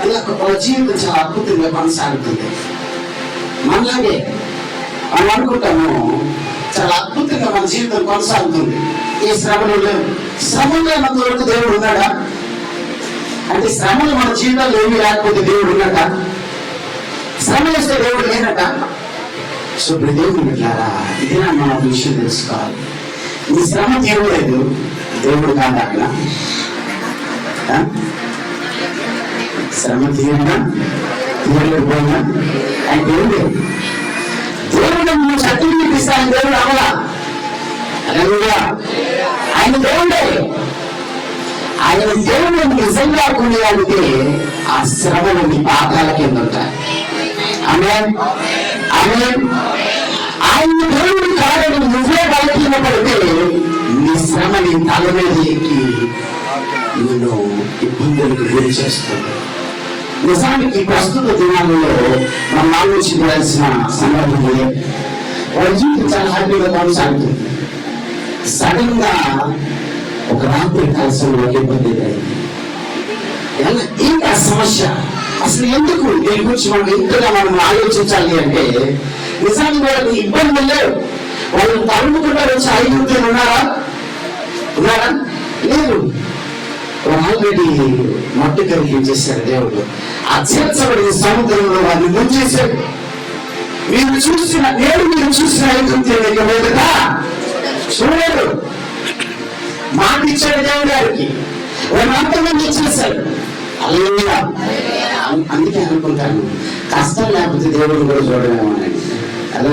ఇలా ఒక జీవితం చాలా అద్భుతంగా కొనసాగుతుంది. మనలాగే మనం అనుకుంటాము చాలా అద్భుతంగా మన జీవితం కొనసాగుతుంది. ఈ శ్రమలు లేవు. శ్రమలు లేనంత వరకు దేవుడు ఉన్నాడా అంటే శ్రమలు మన జీవితంలో ఏమీ లేకపోతే దేవుడు ఉన్నాడా? శ్రమలు వస్తే దేవుడు లేనట. సో ఇప్పుడు దేవుడు పెట్టారా? ఇది మనం ఒక విషయం తెలుసుకోవాలి. నీ శ్రమ తీరలేదు, దేవుడు కాదు అక్కడ. శ్రమ తీరినా తీరలేకపోయినా ఆయన దేవుడు. దేవుడు నువ్వు సర్టిఫికెట్ ఇస్తాను, దేవుడు అవలా. ఆయన దేవుడే. ఆయన దేవుడు నిజంగా కొనేవాడితే ఆ శ్రమలు నీ పాదాల కింద ఉంటాయి. ఆమేన్, ఆమేన్. ఆయన దేవుడు కాదని నువ్వే బయటపడితే నీ శ్రమ నీ తల మీద ఎక్కి నేను ఇబ్బందులకు గురి చేస్తుంది. నిజానికి ప్రస్తుత దినాలలో మనం ఆలోచించాల్సిన సందర్భంలో వాళ్ళ జీవితం చాలా హ్యాపీగా కొనసాగుతుంది. సడన్ గా ఒక రాత్రి కాలంలో ఇబ్బంది అయింది. ఏంటి ఆ సమస్య? అసలు ఎందుకు దీని గురించి మనం ఇంతగా మనం ఆలోచించాలి అంటే నిజానికి వాళ్ళకి ఇబ్బందులు లేవు. వాళ్ళు తరుముకుంటారు వచ్చి 5 ఉన్నారా? లేదు. ఆల్రెడీ మట్టు కలిగించేశారు దేవుడు. ఆ చేర్చబడిన సముద్రంలో వారిని ముంచేశాడు. మీరు చూసిన 5 మీదట చూడలేదు. మాట ఇచ్చాడు దేవుడు గారికి. వాళ్ళు అంతమంది ఇచ్చేశాడు. అలా అందుకే అనుకుంటాను కష్టం లేకపోతే దేవుడు కూడా చూడలేమోనండి. అలా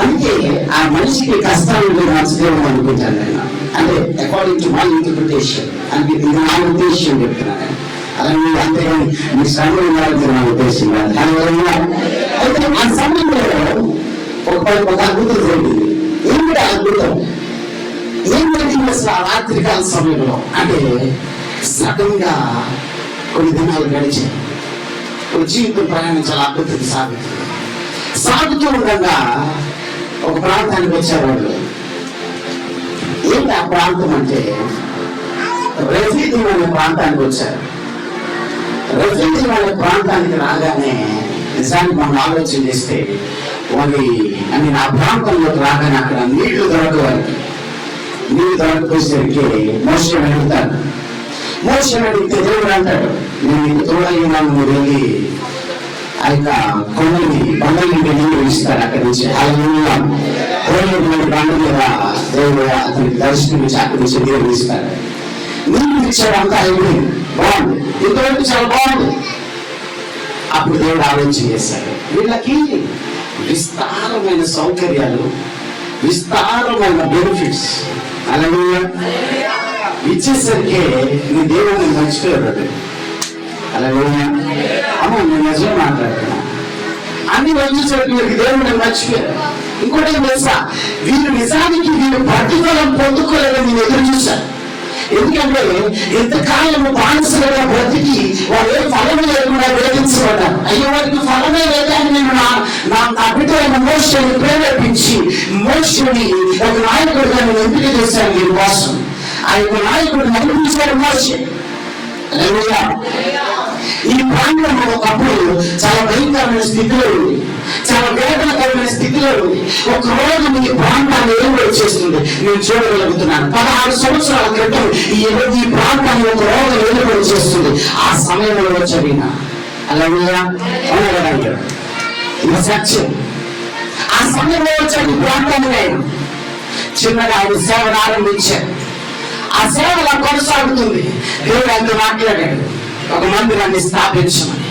అందుకే ఆ మనిషికి కష్టాలు నచ్చదేమో అనుకుంటాను నేను. అంటే అకార్డింగ్ టు మై ఇంటర్ప్రిటేషన్. అంటే ఇది నా ఉద్దేశం చెప్తున్నాను. అలాగే అంతేగాని మీ శ్రమలు ఉండాలని నా ఉద్దేశం కాదు. అయితే ఆ సమయంలో ఒక అద్భుతం జరిగింది. ఏమిటి అద్భుతం? ఏం జరిగింది అసలు ఆ రాత్రికాల సమయంలో అంటే సడన్ గా కొన్ని దినాలు గడిచాయి. జీవితం ప్రయాణం చాలా అద్భుతంగా సాగుతూ ఉండగా ఒక ప్రాంతానికి వచ్చారు వాళ్ళు. ఏంటి ఆ ప్రాంతం అంటే రెఫీదీం అనే ప్రాంతానికి వచ్చారు. రెఫీదీం అనే ప్రాంతానికి రాగానే నిజానికి మనం ఆలోచన చేస్తే ఆ ప్రాంతంలోకి రాగానే అక్కడ నీళ్లు దొరకవారికి. నీళ్లు దొరకపోయేసరికి మోషే అడుగుతాడు. మోషే అడిగితే దేవుడు అంటాడు, నేను నీకు తోడయ్యాను, నువ్వు వెళ్ళి ఆ యొక్క బండల నీళ్లు ఇస్తాడు. అక్కడి నుంచి బండ మీద దేవుడు అతనికి దర్శనమిచ్చి అక్కడి నుంచి నీళ్ళు ఇస్తాడు. నీళ్ళు ఇచ్చాడు, అంతా అయిపోయింది, బాగుంది, ఇంతవరకు చాలా బాగుంది. అప్పుడు దేవుడు ఆలోచన చేశాడు, వీళ్ళకి విస్తారమైన సౌకర్యాలు, విస్తారమైన బెనిఫిట్స్ అలాగే ఇచ్చేసరికి నీ దేవుడిని మర్చిపోయాడు. అలాగే అమ్మ నేను నిజం మాట్లాడుతున్నా. అన్ని వచ్చేసరికి వీరికి దేవుడిని మర్చిపోయారు. ఇంకోటి ఏం తెలుసా, వీళ్ళు నిజానికి వీళ్ళు ప్రతిఫలం పొందుకోలేదని నేను ఎదురు చూశాను. ఎందుకంటే ఇంతకాలం బానిసలుగా బ్రతికి వాళ్ళు ఏ ఫలం లేకుండా వేధించబడ్డారు. అయ్యో వారికి ఫలమే లేదని నేను నా బిడ్డలైన మోషేని ప్రేరేపించి మోషేని ఒక నాయకుడిగా నేను ఎంపిక చేశాను. వీరి కోసం ఆ యొక్క నాయకుడు నడిపించాడు మోషే. ఈ ప్రాంతం ఒకప్పుడు చాలా భయంకరమైన స్థితిలో ఉంది, చాలా వేదనకరమైన స్థితిలో ఉంది. ఒక రోజు మీ ప్రాంతాన్ని ఏమి వచ్చేస్తుంది నేను చూడగలుగుతున్నాను. 16 సంవత్సరాల క్రితం ఈ ప్రాంతాన్ని ఒక రోగం ఏలుబడి వచ్చేస్తుంది. ఆ సమయంలో వచ్చాడు అలాగే ఇది సత్యం. ఆ సమయంలో వచ్చాడు ఈ ప్రాంతాన్ని నేను చిన్నగా ఆయన సేవను ఆరంభించాను. ఆ సేవ అలా కొనసాగుతుంది. దేవుడు ఆయనతో మాట్లాడాడు, ఒక మందిరాన్ని స్థాపించమని.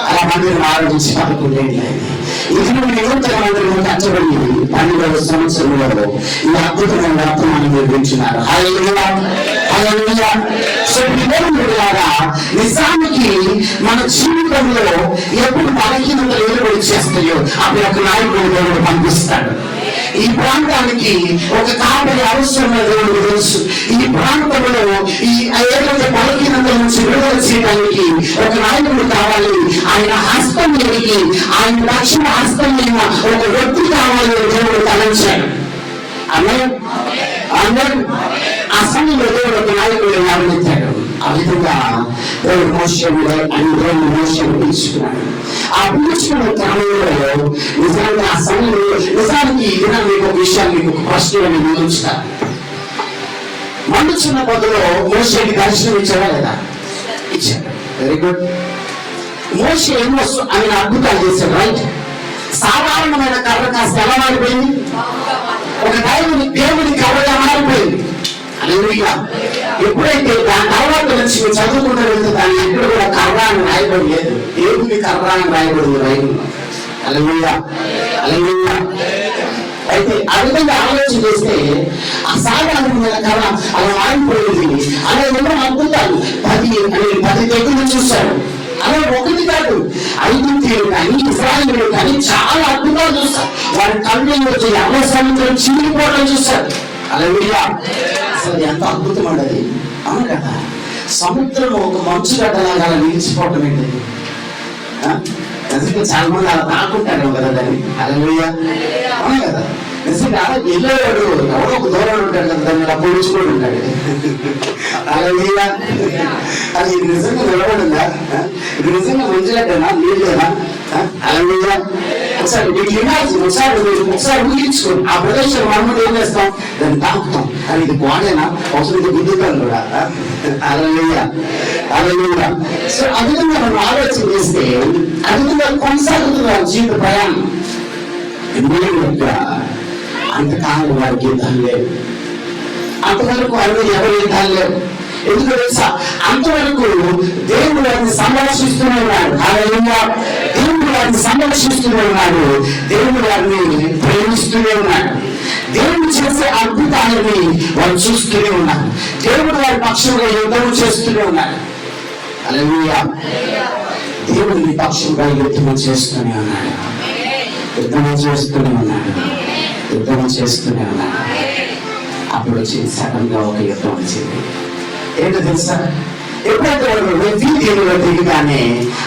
అలా మందిరం ఆరంభించి 11 ఏళ్ళు అయింది. ఇది నూతన మందిరం కట్టబడి 12వ సంవత్సరంలో ఈ అద్భుతమైన వర్తమానం నిర్మించినారు. నిజానికి మన జీవితంలో ఎప్పుడు బలహీనతలు ఏర్పడి చేస్తాయో అప్పుడు ఒక నాయకుడు దేవుడు పంపిస్తాడు. ఈ ప్రాంతానికి ఒక కాపరి అవసరమైన దేవుడు తెలుసు. ఈ ప్రాంతంలో ఈ ఏదైతే బలహీనతల నుంచి విడుదల చేయడానికి ఒక నాయకుడు కావాలి. ఆయన హస్తం కష్టం ఎదిగి ఆయన రక్షణ హస్తమైన ఒక వ్యక్తి కావాలని దేవుడు తలంచాడు. ఆ సమయంలో దేవుడు ఒక నాయకుడు నిలబెట్టాడు. ఆ విధంగా దేవుడు మోషేను పిలుచుకున్నాడు. ఆ పిలుచుకున్న క్రమంలో నిజానికి ఆ సమయంలో నిజానికి మీకు ఒక విషయాన్ని మీకు ఒక ప్రశ్న ముందుంచుతారు. మండుచున్న పొదలో మోషేకి దర్శనం ఇచ్చాడా లేదా? ఇచ్చాడు. Very good. మోషే ఎన్నో ఆయన అద్భుతాలు చేశాడు. రైట్. సాధారణమైన కర్ర కాస్త ఎలా మారిపోయింది? ఒక దేవుని కర్రగా మారిపోయింది. అలెలుయా. ఎప్పుడైతే దాని తర్వాత నుంచి చదువుకుంటూ వెళ్తే దాన్ని ఎక్కడ కూడా కర్ర అని రాయబడి లేదు, దేవుని కర్ర అని రాయబడింది బైబిల్లో. Hallelujah, hallelujah. అయితే ఆ విధంగా ఆలోచన చేస్తే ఆ సాధారణమైన కర్ర అలా మారిపోయింది అనే ఎన్నో అద్భుతాలు 10 దగ్గర చూశాడు. అలా ఒకటి కాదు, 5 కానీ ఇశ్రాయేలు కానీ చాలా అద్భుతాలు చూస్తారు. వారి కళ్ళు వచ్చి ఎర్ర సముద్రం చిరిగిపోవడం చూస్తారు. అలెలుయా. అసలు ఎంత అద్భుతం అండి. అవును కదా, సముద్రం ఒక మంచు గడ్డలాగా నిలిచిపోవటం ఏంటండి. నిజంగా చాలా మంది అలా తాకుంటారు కదా దాన్ని. అలెలుయా. అవును కదా, నిజంగా వెళ్ళేవాడు ఎవరో ఒక దూరం ఉంటాడు కదా, దాన్ని అలా పొడుచుకొని ఉంటాడు. అలెలుయా. అది నిజంగా నిలబడిందా? ఇది నిజంగా మంచిగా నీళ్ళేనా? అలెలుయా. ఒకసారి మీకు ఇమాజిన్, ఒకసారి ఊహించుకోండి. ఆ ప్రదేశం మనం ఏం చేస్తాం? దాన్ని తాకుతాం. కానీ ఇది గోడేనా? అవసరం ఇది గుద్దుతాను కూడా. Hallelujah, hallelujah. సో ఆ విధంగా మనం ఆలోచన చేస్తే ఆ విధంగా కొనసాగుతున్న జీవిత ప్రయాణం. అంతకాలం వారికి యుద్ధాలు లేవు. అంతవరకు వారిని ఎవరు యుద్ధాలు లేవు. ఎందుకు తెలుసా? అంతవరకు దేవుడు వారిని సంరక్షిస్తూనే ఉన్నాడు. హల్లెలూయా. దేవుడు వారిని సంరక్షిస్తూనే ఉన్నాడు. దేవుడు వారిని ప్రేమిస్తూనే ఉన్నాడు. దేవుడు చేసే అద్భుతాలని వారు చూస్తూనే ఉన్నారు. దేవుడు వారి పక్షంగా యుద్ధం చేస్తూనే ఉన్నాడు. హల్లెలూయా. దేవుడు పక్షంగా యుద్ధం చేస్తూనే ఉన్నాడు. యుద్ధం చేస్తూనే ఉన్నాడు. యుద్ధం చేస్తూనే ఉన్నాడు. అప్పుడు వచ్చింది సడన్ గా ఒక యుద్ధం వచ్చింది. ఏంటో తెలుసా? ఎప్పుడైతే వాళ్ళు రెఫీదీములో దిగగానే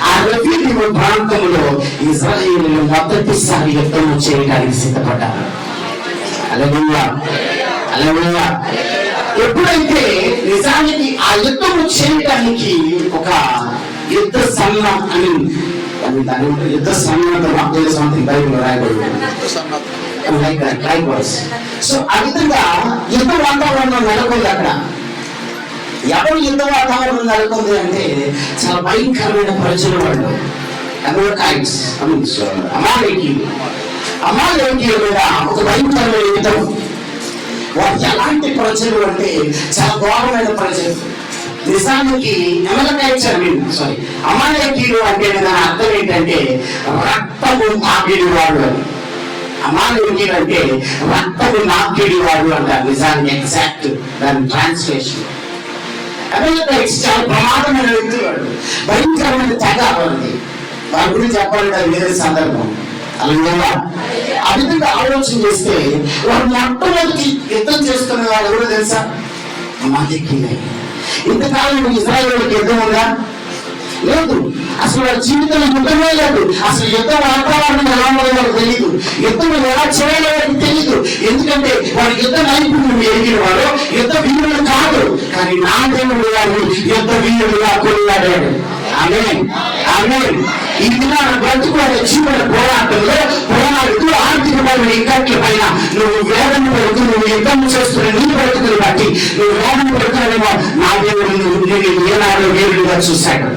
ఆ రెఫీదీము ప్రాంతంలో ఇశ్రాయేలీయులు మొదటిసారి యుద్ధం చేయడానికి సిద్ధపడ్డారు. హల్లెలూయా, హల్లెలూయా. ఎప్పుడైతే నిజానికి ఆ యుద్ధం చేయడానికి ఒక యుద్ధ సన్నద్ధం యుద్ధ సన్నద్ధం బైబిల్లో రాయబడింది. సో ఆ విధంగా యుద్ధ వాతావరణం నెలకొంది. అక్కడ ఎవరు యుద్ధ వాతావరణం నెలకొంది అంటే చాలా భయంకరమైన ప్రజలు వాళ్ళు. అమాలేకీయుల మీద ఒక భయంకరమైన యుద్ధం. వారు ఎలాంటి ప్రజలు అంటే చాలా ఘోరమైన ప్రజలు. నిజానికి అమాలేకీయులు అంటే దాని అర్థం ఏంటంటే రక్తము నాకిడి వాడు అని. అమాలేకీయులు అంటే రక్తము నాకిడి వాడు అంటారు. నిజానికి ఎగ్జాక్ట్ దాని ట్రాన్స్లేషన్. చాలా ప్రమాదమైన వ్యక్తి వాడు, భయంకరమైన తెగ వాడిది. వారి గురించి చెప్పాలంటే అది వేరే సందర్భం. అలా ఆ విధంగా ఆలోచన చేస్తే వారు మొట్టమొదటి యుద్ధం చేస్తున్న వాళ్ళు ఎవరో తెలుసా? అమాలేకీయులే. ఇంతకాలం ఇశ్రాయేలుకి యుద్ధం ఉందా? లేదు. అసలు వారి జీవితంలో యుద్ధమే లేదు. అసలు యుద్ధ వాతావరణం ఎలా ఉన్నదో వాళ్ళకి తెలియదు. యుద్ధం ఎలా చేయాలో వాళ్ళకి తెలియదు. ఎందుకంటే వారి యుద్ధ నైపుణ్యం ఎరిగిన వారు యుద్ధ వీరులు కాదు. కానీ నా దేవుడు వారిని యుద్ధ వీరులుగా కొనియాడాడు. ఆమేన్, ఆమేన్. ఈ దినాన బ్రతుకుల జీవన పోరాటంలో పోరాడుతూ ఆర్థికమైన ఇక్కట్ల పైన నువ్వు వేదన పడుతూ నువ్వు యుద్ధం చేస్తున్న నీ బ్రతుకులు బట్టి నువ్వు వేదన పడుతున్నావేమో, నా దేవుడు నేను ఏనాడో వీరుడుగా చూశాడు.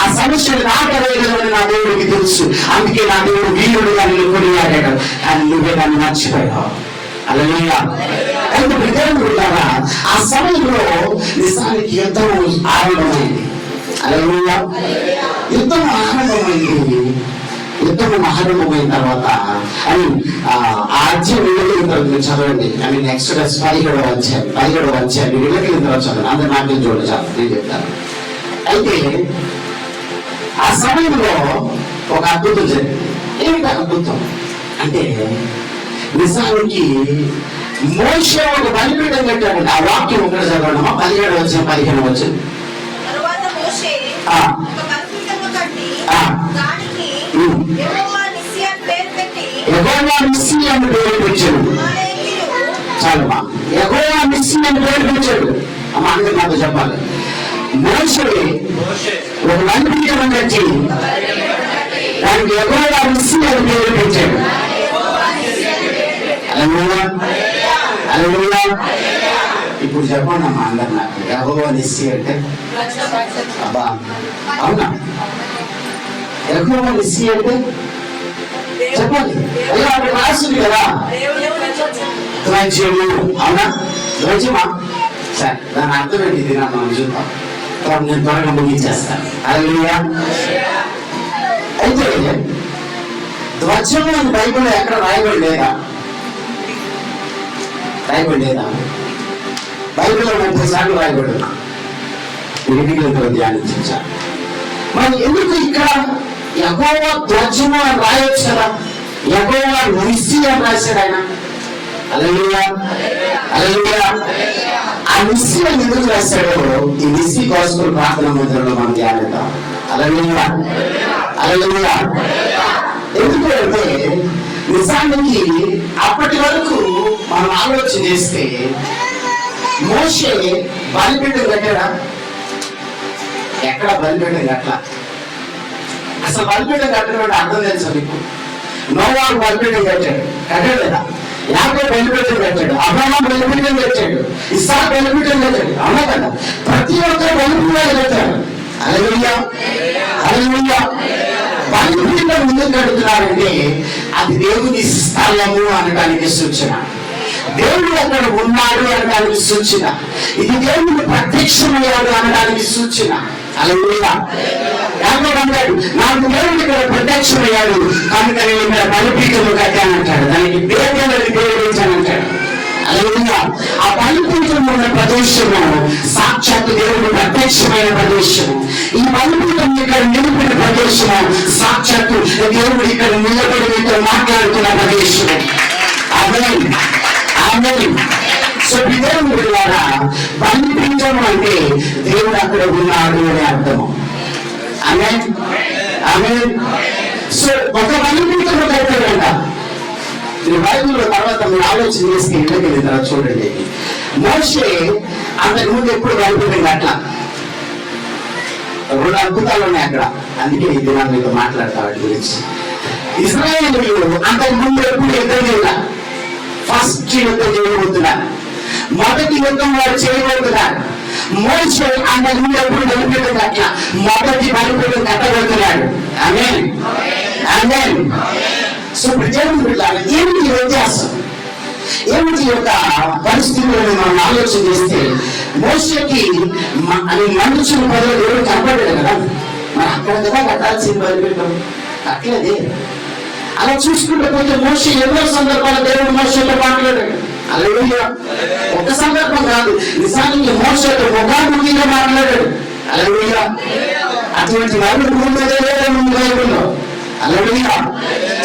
ఆ సమస్యలు నాకలేదని నా దేవుడికి తెలుసు. అందుకే నా దేవుడు వీరుడుగా నిన్ను కొనియాడాడు. కానీ నువ్వే దాన్ని మర్చిపోయావు. హల్లెలూయా. అయితే దేవుడు ద్వారా ఆ సమయంలో నిజానికి యుద్ధం ఆరంభమైంది. హల్లెలూయా. యుద్ధం ఆరంభమైంది. యుద్ధం ఆరంభమైన తర్వాత అని అధ్యాయం చదవండి. ఎక్సోడస్ 17వ అధ్యాయం వెళ్ళగిన తర్వాత చదవండి. అందరు నాకేం చూడండి, చాలు నేను చెప్తాను. అయితే ఆ సమయంలో ఒక అద్భుతం జరిగింది. ఏమిటి అద్భుతం అంటే నిజానికి మోషే ఒక బలిపీఠం కట్టాడు. ఆ వాక్యం ఒకటి చదవడమా? 17వ అధ్యాయం 15వ వచనం. ఆ. దానికి ఉమ్. యెహోవా నిస్సి అని పేరు పెట్టి యెహోవా నిస్సి అని పేరు పెట్టాడు. అమాలేకీయులు చాలమ్మా, యెహోవా నిస్సి అని పేరు పెట్టాడు. అమ్మ అందరూ నాతో చెప్పాలి. మోషే ఒక బలిపీఠం కట్టి దానికి యెహోవా నిస్సి అని పేరు పెట్టాడు. హల్లెలూయా, హల్లెలూయా. ఇప్పుడు చెప్పండి అమ్మా అందరు నాకు, యెహోవా నిస్సి అంటే అబ్బా అవునా? యెహోవా నిస్సి అంటే చెప్పండి. అయ్యో అక్కడ రాస్తుంది కదా ధ్వజము, అవునా? ధ్వజమా? సరే, దాని అర్థం ఏంటి? ఇది నా మనం చూద్దాం. నేను త్వరగా ముగించేస్తాను. హల్లెలూయా. అయితే ధ్వజము అని బైబిల్లో ఎక్కడ రాయబడి లేదా? రాయబడి లేదా? బైబిల్లో 30 సార్లు రాయబడి ఇంటిలో ధ్యానించాను. మరి ఎందుకు ఇక్కడ యెహోవా ధ్వజము అని రాయొచ్చు కదా? యెహోవా నిస్సి అని రాశాడు ఆయన. హల్లెలూయా, హల్లెలూయా. ఆ నిస్సి అని ఎందుకు రాశాడో ఈ నిస్సి గాస్పెల్ ప్రార్థన మందిరంలో మనం ధ్యానిద్దాం. హల్లెలూయా, హల్లెలూయా. ఎందుకు అంటే నిజానికి అప్పటి వరకు మనం ఆలోచన చేస్తే మోషే బలిపీఠం కట్టాడా? ఎక్కడ బలిపీఠం కట్టలా. అసలు బలిపీఠం కట్టడం అర్థం తెలుసా మీకు? నోవాహు బలిపీఠం కట్టాడు, కట్టలేదా? యాకోబు బలిపీఠం కట్టాడు, అబ్రహాము బలిపీఠం కట్టాడు, ఇస్సాకు బలిపీఠం కట్టాడు, అవునా కదా? ప్రతి ఒక్కరు బలిపీఠాలు కట్టారు. హల్లెలూయా, హల్లెలూయా. బలిపీఠం ఎందుకు కడుతున్నారంటే అది దేవుని స్థలము అనడానికి సూచన. దేవుడు అక్కడ ఉన్నాడు అనడానికి సూచన. ఇది దేవుని ప్రత్యక్షమయ్యాడు అనడానికి సూచన. హల్లెలూయా. యాకోబు అంటాడు, నాకు దేవుడు ఇక్కడ ప్రత్యక్షమయ్యాడు కనుక నేను ఇక్కడ బలిపీఠము కట్టానంటాడు. దానికి బేతేలని పేరు పెట్టానంటాడు. హల్లెలూయా. ఆ బలిపీఠం ఉన్న ప్రదేశము సాక్షాత్తు దేవుడు ప్రత్యక్షమైన ప్రదేశము. ఈ బలిపీఠం ఇక్కడ నిలిపిన ప్రదేశము సాక్షాత్తు దేవుడు ఇక్కడ నిలబడి మీతో మాట్లాడుతున్న ప్రదేశము. ఆమేన్, ఆమేన్. సో దేవుడు ద్వారా బలిపీఠం అంటే దేవుడు అక్కడ ఉన్నాడు అని అర్థము. ఆమేన్, ఆమేన్. సో ఒక బలిపీఠం కట్టాడంట. ఈ బైబిల్లో తర్వాత మీరు ఆలోచన చేసి ఇంటికి వెళ్ళిన తర్వాత చూడండి, మోషే అంతకు ముందు ఎప్పుడు బలిపీఠం కట్టలా. 2 అద్భుతాలు ఉన్నాయి అక్కడ. అందుకే ఈ దినాన్ని మీతో మాట్లాడతా వాటి గురించి. ఇశ్రాయేలీయులు అంతకు ముందు ఎప్పుడు యుద్ధం చేయాల. ఫస్ట్ యుద్ధం చేయబోతున్నారు. మొదటి యుద్ధం వారు చేయబోతున్నారు. మోషే అంతకు ముందు ఎప్పుడు బలిపీఠం కట్టలా. మొదటి బలిపీఠం కట్టబోతున్నాడు. ఆమేన్, ఆమేన్. సో ప్రజలు ఏమిటి వ్యత్యాసం? ఏమిటి యొక్క పరిస్థితులను మనం ఆలోచన చేస్తే మోషేకి మనుషుల పదవి దేవుడు కనపడ్డాడు కదా. మరి అక్కడ కదా కట్టాల్సింది బలిపీఠం, కట్టలేదే. అలా చూసుకుంటే పోతే మోషే ఎన్నో సందర్భాలు దేవుడు మోషేతో మాట్లాడాడు. హల్లెలూయా. ఒక సందర్భం కాదు, నిజానికి మోషేతో ముఖాముఖిగా మాట్లాడాడు. హల్లెలూయా. అటువంటి వాళ్ళు ముందు బైబిల్లో. హల్లెలూయా.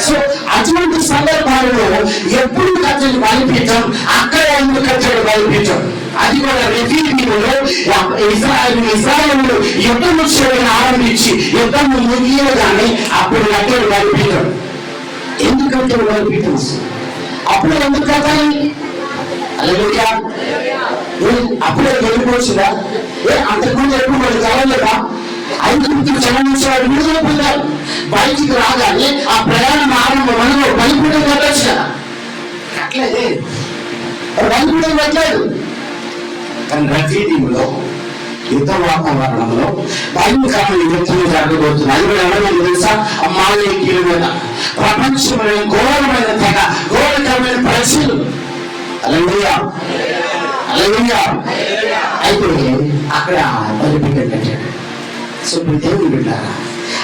సో అటువంటి సందర్భాలలో ఎప్పుడు కట్టని బలిపీఠం అక్కడ ఎందుకు కట్టాడు బలిపీఠం? అది కూడా రెఫీలో ఇశ్రాయేలు యుద్ధం చేయడం ఆరంభించి యుద్ధం ముగియగానే అప్పుడు కట్టాడు బలిపీఠం. ఎందుకు కట్టాడు బలిపీఠం? అప్పుడు ఎందుకు కట్టాలి? హల్లెలూయా. అప్పుడే వెళ్ళిపోవచ్చుదా? అంతకుముందు ఎప్పుడు వాళ్ళు చదవలేదా? 5 సంవత్సరాలు విడుదల పొందారు. బయటికి రాగానే ఆ ప్రయాణం ఆరంభంలో బలిపీఠం కట్టచ్చు కదా. కట్టలేదే, బలిపీఠం కట్టలేదు. కానీ రఫీదీములో యుద్ధ వాతావరణంలో భయంకరమైన యుద్ధం జరగబోతుంది. అది కూడా ఎవరైనా తెలుసా? అమాలేకీయుల మీద. ప్రపంచమైన ఘోరమైన తెగ, ఘోరకరమైన ప్రజలు. హల్లెలూయా, హల్లెలూయా. అయితే అక్కడ బలిపీఠం కట్టాడు. సో దేవుడు బిడ్డారా,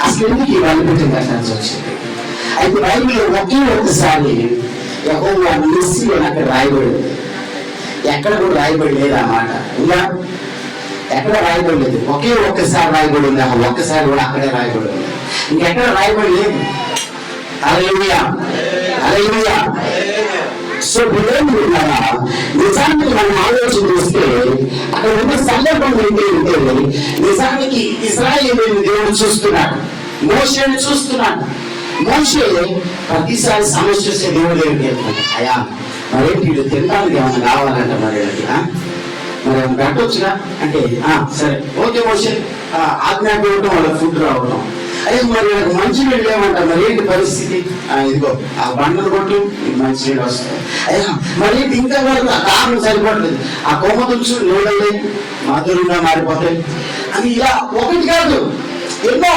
అసలు ఎందుకు ఈ బలిపీఠం కట్టాల్సి వచ్చింది? అయితే బైబిల్లో ఒకే ఒక్కసారి యెహోవా నిస్సి అని అక్కడ రాయబడింది. ఎక్కడ కూడా రాయబడి లేదు అన్నమాట. ఇంకా ఎక్కడ రాయబడి లేదు, ఒకే ఒక్కసారి రాయబడి ఉంది. ఆ ఒక్కసారి కూడా అక్కడే రాయబడి ఉంది, ఇంకెక్కడ రాయబడి లేదు. హల్లెలూయా, హల్లెలూయా. సో దేవుడు నిజానికి మనం ఆలోచన చేస్తే అక్కడ ఉన్న సందర్భం ఏంటి అంటే నిజానికి ఇశ్రాయేలీయులను దేవుడు చూస్తున్నాడు. మోషేని చూస్తున్నాడు. మోషే ప్రతిసారి సమస్య వస్తే దేవుడి దగ్గరికి వెళ్తున్నాడు. అయ్యా మరేంటి వీళ్ళు తినడానికి ఏమైనా కావాలంట, మరి ఏమైనా పెట్టవచ్చుగా అంటే సరే ఓకే మోషే ఆజ్ఞాపి ఇవ్వటం, వాళ్ళకి ఫుడ్ రావటం. అదే మరి నాకు మంచినీళ్ళు లేవంట, మరి ఏంటి పరిస్థితి? ఇదిగో ఆ బండలు కొట్టు మంచినీళ్ళు వస్తాయి. అయ్యా మరి ఏంటి ఇంకా కారణం సరిపడలేదు, ఆ కొమ్మ తుంచు నీళ్ళని మధురంగా మారిపోతాయి అని ఇలా ఒకటి కాదు ఎన్నో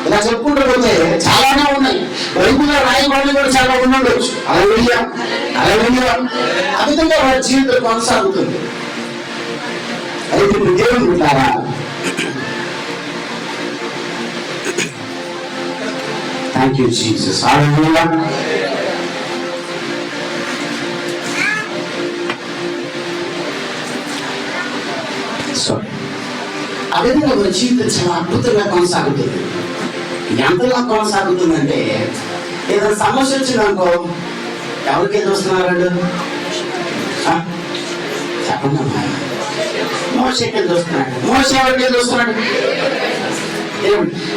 ఇలా చెప్పుకుంటూ పోతే చాలానే ఉన్నాయి. బైబిల్లో రాయబడి కూడా చాలా ఉండొచ్చు. అలా ఆ విధంగా వారి జీవితం కొనసాగుతుంది. అయితే ఇప్పుడు దేవుని ఉంటారా? Thank you Jesus. హల్లెలూయా. ఆ విధంగా మన జీవితం చాలా అద్భుతంగా కొనసాగుతుంది. ఎంతలా కొనసాగుతుందంటే ఏదైనా సమస్య వచ్చిందనుకో ఎవరికి ఏదో వస్తున్నారండి చెప్పండి అమ్మా. మోషకి చూస్తున్నాడు. మోష ఎవరికి ఏదో వస్తున్నాడు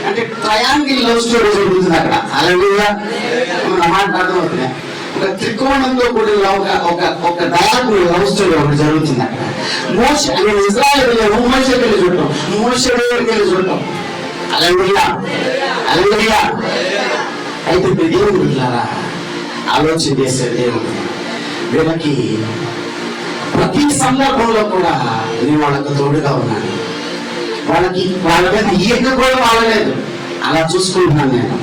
అంటే ట్రయాంగిల్ లవ్ స్టోరీ జరుగుతుంది అక్కడ. హల్లెలూయా. మాట అర్థమవుతుంది. ఒక త్రికోణంతో కూడిన ఒక డయాగ్రమ్ లవ్ స్టోరీ ఒకటి జరుగుతుంది అక్కడ. మోష నేను ఇజ్రాయెల్ వెళ్ళాను, మోషకి వెళ్ళి చూడటం, మోష దగ్గరికి వెళ్ళి చూడటం. హల్లెలూయా. హల్లెలూయా. అయితే దేవుడు ఇట్లారా ఆలోచన చేసే దేవుడు వీళ్ళకి ప్రతి సందర్భంలో కూడా నేను వాళ్ళకు తోడుగా ఉన్నాను. వాళ్ళ మీద ఈగ కూడా వాడలేదు. అలా చూసుకుంటున్నాను నేను.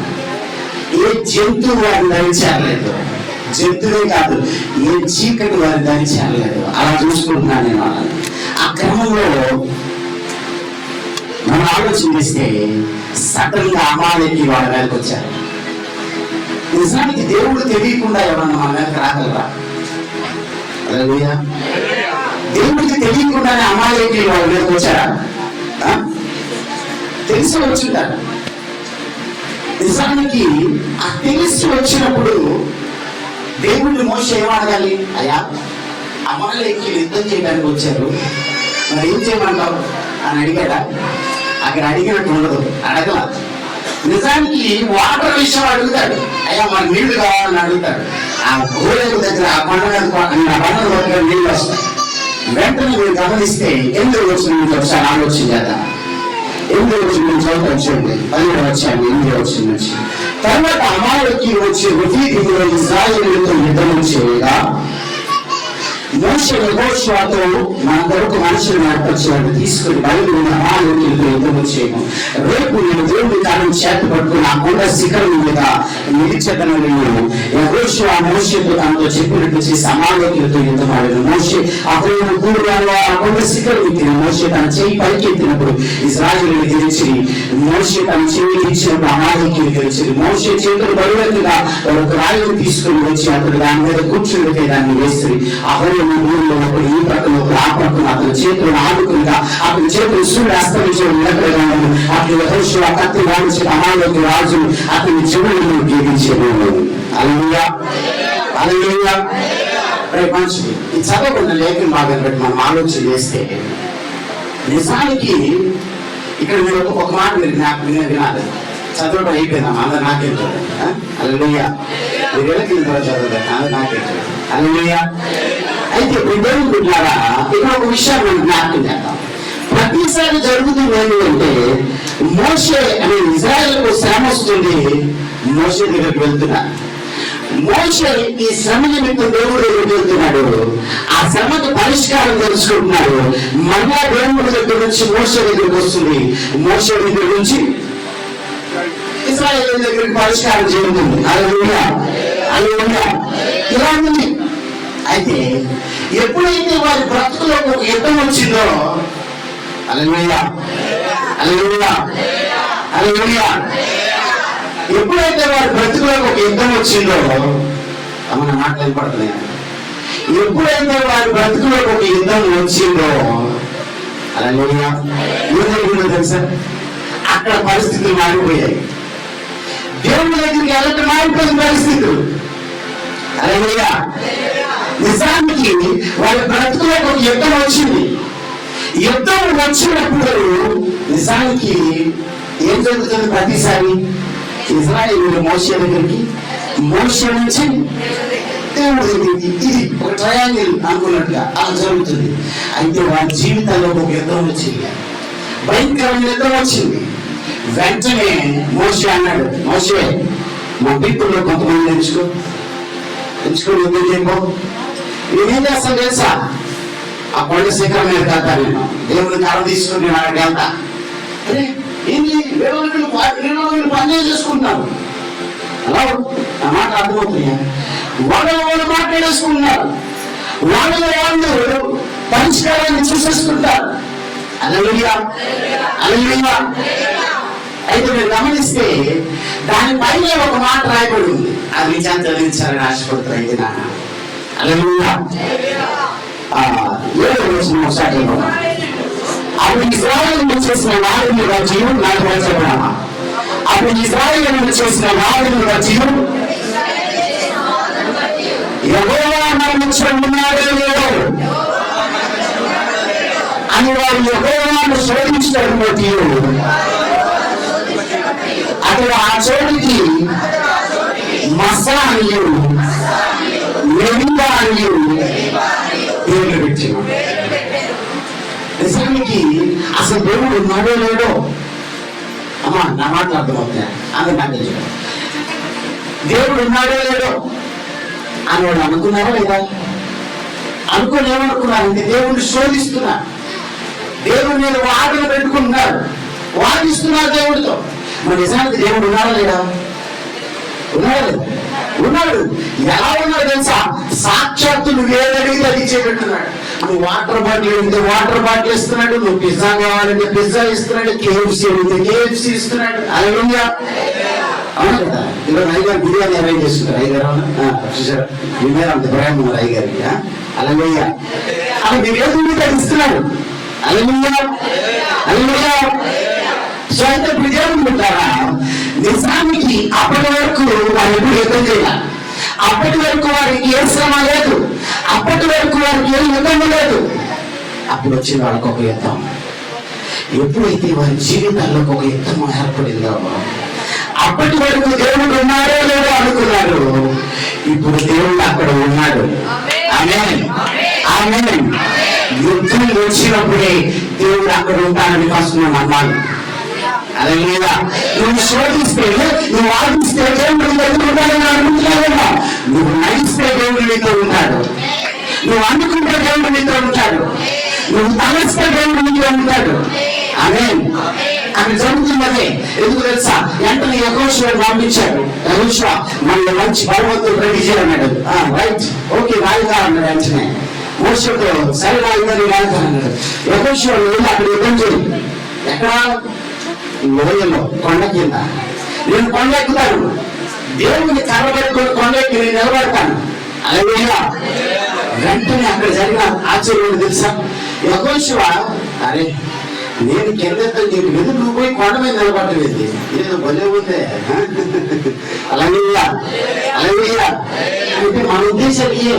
ఏ జంతువు వారిని ధరించలేదు, జంతువే కాదు ఏ చీకటి వారిని ధరించలేదు. అలా చూసుకుంటున్నాను నేను వాళ్ళని. ఆ క్రమంలో మనం ఆలోచన చేస్తే సడన్ గా అమాలేకి వాళ్ళ మీదకి వచ్చారు. నిజానికి దేవుడు తెలియకుండా ఎవరన్నా మన మీదకి రాగలరా? హల్లెలూయా. దేవుడికి తెలియకుండానే అమాలేకి వాళ్ళ మీదకి వచ్చారా? తెలిసి వచ్చింటారు. నిజానికి ఆ తెలిసి వచ్చినప్పుడు దేవుడిని మోషే ఏమడగాలి? అయ్యా అమాలేకి యుద్ధం చేయడానికి వచ్చారు, మరి ఏం చేయమంటావు అని అడిగాడా? అక్కడ అడిగినట్టు ఉండదు, అడగల. నిజానికి వాటర్ విషయం అడుగుతాడు. అయ్యా మరి నీళ్లు కావాలని అడుగుతాడు. ఆ గోడకు దగ్గర ఆ బండ దగ్గర నీళ్ళు వస్తాయి. వెంటనే మీరు గమనిస్తే ఎందుకు వచ్చింది ఒకసారి ఆలోచన చేద్దాం. ఎందుకు వచ్చింది చదువుతాం చూడండి. 12వ వచ్చాను 8వ వచ్చిన నుంచి. తర్వాత అమాలేకి వచ్చి రుఫీదీయులు ఇశ్రాయేలుతో యుద్ధం చేయగా మోషే యెహోషువతో మన కొరకు మనుషులు ఏర్పరిచాడు, తీసుకుని బయలుదేరి అమాలేకీయులతో యుద్ధం చేయను. రేపు నేను దేవుడి కాలం చేత పట్టుకుని ఆ కొండ శిఖరం మీద నిలిచెదనని యెహోషువ మోషేతో తనతో చెప్పినట్టు చేసి అమాలేకీయులతో యుద్ధం ఆడాడు. మోషే అహరోను కూడుగాను ఆ కొండ శిఖరం ఎక్కిన మోషే తన చేయి పైకెత్తినప్పుడు ఇశ్రాయేలును గెలిచి, మోషే తన చేయి ఇచ్చినప్పుడు అమాలేకీయులు గెలిచి, మోషే చేతులు బరువెత్తుగా ఒక రాయిని తీసుకుని వచ్చి అతడు దాని మీద కూర్చుండితే దాన్ని వేసి అహరోను ఊరిలో ఒకడు ఈ ప్రక్కన ఒకడు ఆ ప్రక్కన అతని చేతులను ఆడుకుంటా అతని చేతులు సూర్యుడు అస్తమించడం నిలకడగా అతని యెహోషువ కత్తి వాడించి అమాలేకి రాజు అతని చెవులను గెలిచాడు. హల్లెలూయా. హల్లెలూయా. మంచిది. ఈ చదవకుండా లేఖన భాగం బట్టి మనం ఆలోచన చేస్తే నిజానికి ఇక్కడ మీరు ఒక మాట మీరు వినాలి. చదవడం అయిపోయిందమ్మా, అందరు నాకేం చూడండి. హల్లెలూయా. మీరు వెళ్ళకి చదవలేదు, అందరు నాకేం చూడండి. హల్లెలూయా. అయితే దేవుని బిడ్డలారా ఇక్కడ ఒక విషయం మనం జ్ఞాపకం చేద్దాం. ప్రతిసారి జరుగుతుంది ఏంటంటే మోషే అనే ఇజ్రాయేలుకు శ్రమ వస్తుంది, మోషే దగ్గరికి వెళ్తున్నారు. మోషే ఈ శ్రమ నిమిత్తం దేవుడు దగ్గరికి వెళ్తున్నాడు. ఆ శ్రమకు పరిష్కారం తెలుసుకుంటున్నాడు. మళ్ళా దేవుడి దగ్గర నుంచి మోషే దగ్గరికి వస్తుంది, మోషే దగ్గర నుంచి ఇశ్రాయేలు దగ్గరికి పరిష్కారం జరుగుతుంది. హల్లెలూయా. హల్లెలూయా. ఇలా ఉంది. అయితే ఎప్పుడైతే వారి బ్రతుకులో ఒక యుద్ధం వచ్చిందో, హల్లెలూయా హల్లెలూయా హల్లెలూయా, ఎప్పుడైతే వారి బ్రతుకులో ఒక యుద్ధం వచ్చిందో, మన మాటలు పడుతున్నాయి. ఎప్పుడైతే వారి బ్రతుకులో ఒక యుద్ధం వచ్చిందో, హల్లెలూయా, ఏం జరిగిందో తెలుసా? అక్కడ పరిస్థితులు మారిపోయాయి. దేవుని దగ్గరికి వెళ్ళటం మారిపోయిన పరిస్థితులు. హల్లెలూయా. నిజానికి వారి బ్రతుకులో ఒక యుద్ధం వచ్చింది. యుద్ధం వచ్చినప్పుడు నిజానికి ఏం జరుగుతుంది ప్రతిసారి? ఇజ్రాయేలు మోషే దగ్గరికి, మోషే నుంచి దేవుడి దగ్గరికి, ఇది ఒక ట్రయాంగిల్ అనుకున్నట్టుగా అలా జరుగుతుంది. అయితే వారి జీవితాల్లో ఒక యుద్ధం వచ్చింది, భయంకరమైన యుద్ధం వచ్చింది. వెంటనే మోషే అన్నాడు, మోషే మా పీపుల్లో కొంతమంది ఎంచుకొని ఎందుకు చెప్పు, నేనేం చేస్తాను తెలుసా? ఆ కొండ శిఖరం మీద వెళ్తా, నేను దేవుని కాలం తీసుకుని నేను అక్కడికి వెళ్తా. అరే ఏంటి వీళ్ళు పని చేసుకుంటున్నారు, అలా ఆ మాట అర్థమవుతున్నాయా? వాళ్ళు మాట్లాడేసుకుంటున్నారు, వాళ్ళు పరిష్కారాన్ని చూసేసుకుంటారు. హల్లెలూయా, హల్లెలూయా. అయితే మీరు గమనిస్తే దానిపైన ఒక మాట రాయబడి ఉంది, అది నిజాన్ని చదివించాలని ఆశపడుతుంది. అయితే నాన్న హల్లెలూయా. 7వ వచనం స్టార్ట్ అయిపోతాం. అప్పుడు ఇశ్రాయేలు చేసిన వారిని రాజ్యం నాకు వచ్చామా? అప్పుడు ఇశ్రాయేలు చేసిన వారిని రాజ్యం యెహోవా మనమున్నాడో లేదో అని వారు యెహోవాను శోధించడం బట్టి అతడు ఆ చోటికి మస్సా అనియు మెరీబా అనియు పేర్లు పెట్టిన. నిజానికి అసలు దేవుడు ఉన్నాడో లేడో, అమ్మా నా మాటలు అర్థమవుతాయి, అది నాకు తెలుసు. దేవుడు ఉన్నాడో లేడో అని వాళ్ళు అనుకున్నారా లేదా? అనుకుని ఏమనుకున్నారంటే దేవుడిని శోధిస్తున్నారు, దేవుడి మీద వాదన పెట్టుకుంటున్నారు, వాదిస్తున్నారు దేవుడితో. మరి నిజానికి దేవుడు ఉన్నాడా లేడా? ఉన్నాడు, ఉన్నాడు. ఎలా ఉన్నాడు తెలుసా? సాక్షాత్తు నువ్వు ఏదడిగితే అది ఇచ్చేటట్టున్నాడు. నువ్వు వాటర్ బాటిల్ అడిగితే వాటర్ బాటిల్ ఇస్తున్నాడు, నువ్వు పిజ్జా కావాలంటే పిజ్జా ఇస్తున్నాడు, KFC అడిగితే KFC ఇస్తున్నాడు. హల్లెలూయా, అవును కదా? ఈరోజు అయ్యగారు బిర్యానీ అరేంజ్ చేస్తున్నారు. అయ్యగారు చూసారు, మీ మీద అంత ప్రేమ ఉన్నారు అయ్యగారికి. హల్లెలూయా. అలా మీరు ఏది అది ఇస్తున్నాడు. హల్లెలూయా, హల్లెలూయా. సో అయితే ఇప్పుడు ఏమనుకుంటారా? నిజానికి అప్పటి వరకు వారు ఎప్పుడు యుద్ధం చేయాలి, అప్పటి వరకు వారికి ఏ శ్రమ లేదు, అప్పటి వరకు వారికి ఏ యుద్ధం లేదు. అప్పుడు వచ్చిన వాళ్ళకి ఒక యుద్ధం. ఎప్పుడైతే వారి జీవితాల్లో ఒక యుద్ధం ఏర్పడిందో, అప్పటి వరకు దేవుడు ఉన్నాడో లేదో అనుకున్నారు, ఇప్పుడు దేవుడు అక్కడ ఉన్నాడు. ఆమేన్, ఆమేన్. యుద్ధం వచ్చినప్పుడే దేవుడు అక్కడ ఉంటాడని ఫస్ట్ మనం నమ్మాలి. అలా లేదా? నువ్వు శోధిస్తే, నువ్వు వాదిస్తే దేవుడు ఎదుర్కొంటాడని అనుకుంటున్నావేమో. నువ్వు నడిస్తే దేవుడు నీతో ఉంటాడు, నువ్వు అనుకుంటే దేవుడు నీతో ఉంటాడు, నువ్వు తలస్తే దేవుడు నీతో ఉంటాడు. ఆమేన్. అక్కడ జరుగుతున్నదే ఎందుకు తెలుసా? వెంటనే యెహోషువను పంపించాడు. యెహోషువ మన మంచి బలవంతుడు రెడీ చేయన్నాడు. రైట్, ఓకే రాయిగా అన్నాడు. వెంటనే మోషేతో సరే రాయిగా రాయిగా అన్నాడు. యెహోషువ అక్కడ యుద్ధం చేయి. ఎక్కడ? లోయలో, కొండ కింద. నేను కొండ ఎక్కుతాను, దేవుని కర్ర పెట్టుకుని కొండ ఎక్కి నేను నిలబడతాను. హల్లెలూయా. వెంటనే అక్కడ జరిగిన ఆశ్చర్యం తెలుసా? యెహోషువ అరే నేను కింద నీకు వెదు, నువ్వు పోయి కొండ మీద నిలబడలేదు, ఏదో భలే ఉందే. హల్లెలూయా, హల్లెలూయా. అంటే మన ఉద్దేశం ఇయే.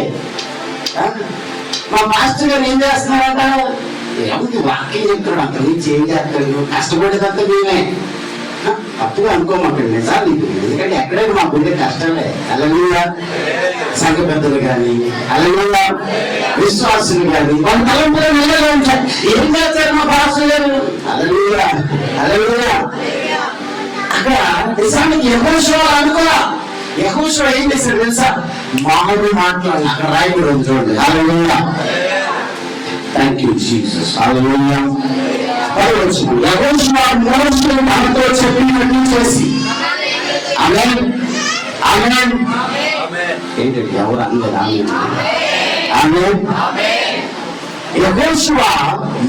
మా మాస్టర్ గారు ఏం చేస్తున్నారంట? ఏముంది వాక్యం చెప్తున్నాడు, అంత నుంచి ఏం చేస్తాడు, నువ్వు కష్టపడేదంతా మేమే. తప్పుగా అనుకోమాకండి, నిజాలు. ఎందుకంటే ఎక్కడైనా మాకు ఉండే కష్టాలే. హల్లెలూయా. సంఘ పెద్దలు కానీ, హల్లెలూయా, విశ్వాసులు కానీ వాళ్ళ తలంపులు నిలగా ఉంటాయి. ఏం చేస్తారు మా పాస్టర్ గారు? హల్లెలూయా, హల్లెలూయా. అక్కడ నిజానికి యెహోషువ అనుకోరా, యెహోషువ ఏం చేశాడు తెలుసా? మామూలు మాట్లాడాలి. అక్కడ రాయబడి ఉంది చూడండి. హల్లెలూయా, థ్యాంక్ యూ జీసస్. హల్లెలూయా. యెహోషువ మోషే తనతో చెప్పినట్టు చేసి. ఆమేన్, ఆమేన్. ఏంటంటే ఎవరు అందరు ఆమేన్, ఆమేన్. యెహోషువ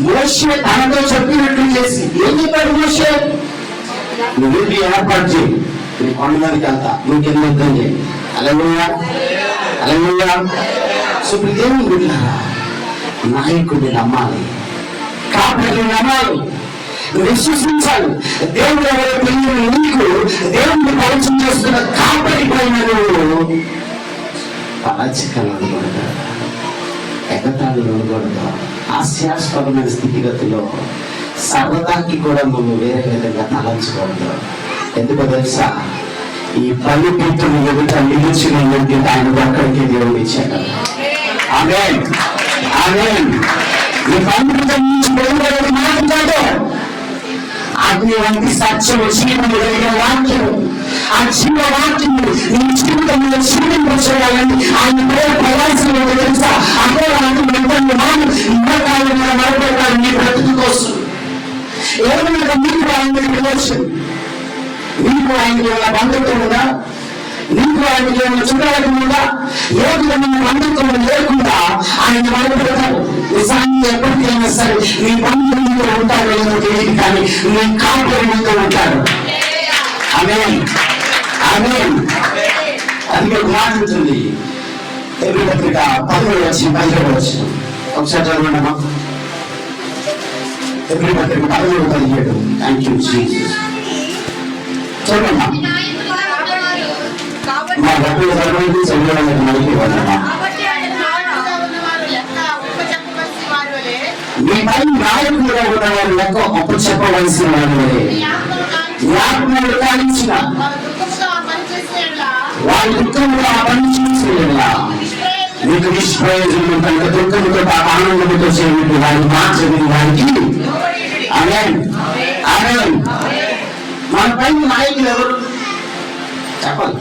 మోషే తనతో చెప్పినట్టు చేసి. ఏం చెప్పాడు మోషే? నువ్వు ఏర్పాటు చేయి, నీ కొండ మీదకి వెళ్తా, నువ్వు కింద యుద్ధం చేయి. హల్లెలూయా, హల్లెలూయా. సో ఇప్పుడు దేవుని బిడ్డలారా, నాయకుడిని నమ్మాలి, కాపరిని నమ్మాలి, విశ్వసించాలి. దేవుడు ఎవరో తెలియని నీకు దేవుడిని పరిచయం చేస్తున్న కాపరి పైన నువ్వు పరాచకాలు ఉండకూడదు, ఎగతాళులు ఉండకూడదు, హాస్యాస్పదమైన స్థితిగతిలో సరదాకి కూడా నువ్వు వేరే విధంగా తలంచుకోవద్దు. ఎందుకో తెలుసా, ఈ బలిపీఠం ఎదుట నిలిచిన యోగ్యత ఆయనకు అక్కడికి దేవుడు ఇచ్చాడు. ఆమేన్, ఆమేన్. ఈ బలిపీఠం నుంచి బయలుదేరి మాట్లాడు. అగ్ని వంటి సత్యము జీవము కలిగిన వాక్యం, ఆ జీవ వాక్యం నీ జీవితంలో జీవింపచేయాలని ఆయన ప్రయాసం తెలుసా. అక్కడ మరొక నీ బ్రతుకు కోసం ఏమైనా మీకు ఆయన రిలేషన్, నీకు ఆయనకి ఏమైనా బంధుత్వం ఉందా, నీకు ఆయనకి ఏమైనా చుట్టాలకు ఉందా? ఏ విధమైన బంధుత్వం లేకుండా ఆయన మొదలుపెడతారు. నిజాన్ని ఎప్పటికైనా సరే నీ బంధువులతో ఉంటారో ఏమో తెలియదు, కానీ నీ కాపురి ముందు ఉంటారు. ఆమేన్, ఆమేన్. అది ఒక మాట ఉంటుంది, ఎబ్రీ పత్రిక 13:17. ఒకసారి చదవండి. ఎబ్రీ పత్రిక 13:17. Thank you Jesus. చదవమ్మా. మా డబ్బులు చదవండి, చదవడానికి మనకి ఇవ్వదమ్మా. మీ పై నాయకులుగా ఉన్నవారు లెక్క అప్పు చెప్పవలసిన వారు జ్ఞాపకాలు కానించిన వారి దుఃఖంలో ఆ పని చేసేలా మీకు నిష్ప్రయోజనం కనుక దుఃఖంతో ఆనందంతో చేయడం వారి మాత్రమే వారికి. ఆమేన్, ఆమేన్. మన పై నాయకులు ఎవరు చెప్పాలి?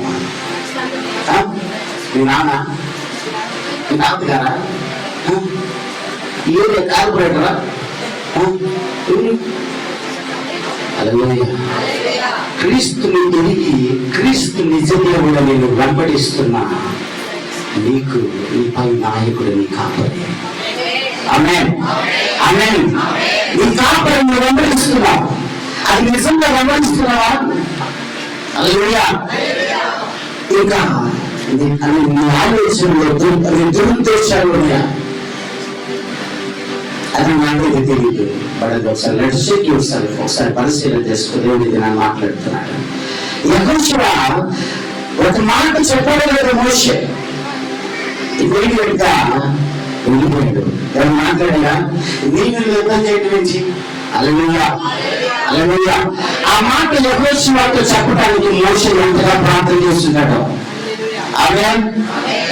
మీ నాన్న, మీ తాతగారా, ఏరియా కార్పొరేటరా? క్రీస్తుని తిరిగి క్రీస్తు నిజ దేవుడు నేను వెంబడిస్తున్నా, నీకు నీపై నాయకుడు నీ కాపరి. ఆమేన్, ఆమేన్. నీ కాపరి నువ్వు వెంబడిస్తున్నావు, అది నిజంగా వెంబడిస్తున్నావా? హల్లెలూయా. ఇంకా నీ ఆలోచనలో దురుద్దేశాలు ఉన్నాయా? అది నాకైతే తెలియదు. బట్ అది ఒకసారి లెట్స్ చెక్ యువర్ సెల్ఫ్. ఒకసారి పరిశీలన చేసుకుని దేవుడి నేను మాట్లాడుతున్నాడు. యెహోషువ ఒక మాట చెప్పడం లేదు మోషే, ఇమీడియట్ గా ఉండిపోయాడు. ఎవరు మాట్లాడా? నీకు యుద్ధం చేయడం నుంచి. హల్లెలూయా, హల్లెలూయా. ఆ మాట యెహోషువతో చెప్పడానికి మోషే ఎంతగా ప్రార్థన చేస్తున్నాడు. ఆమేన్,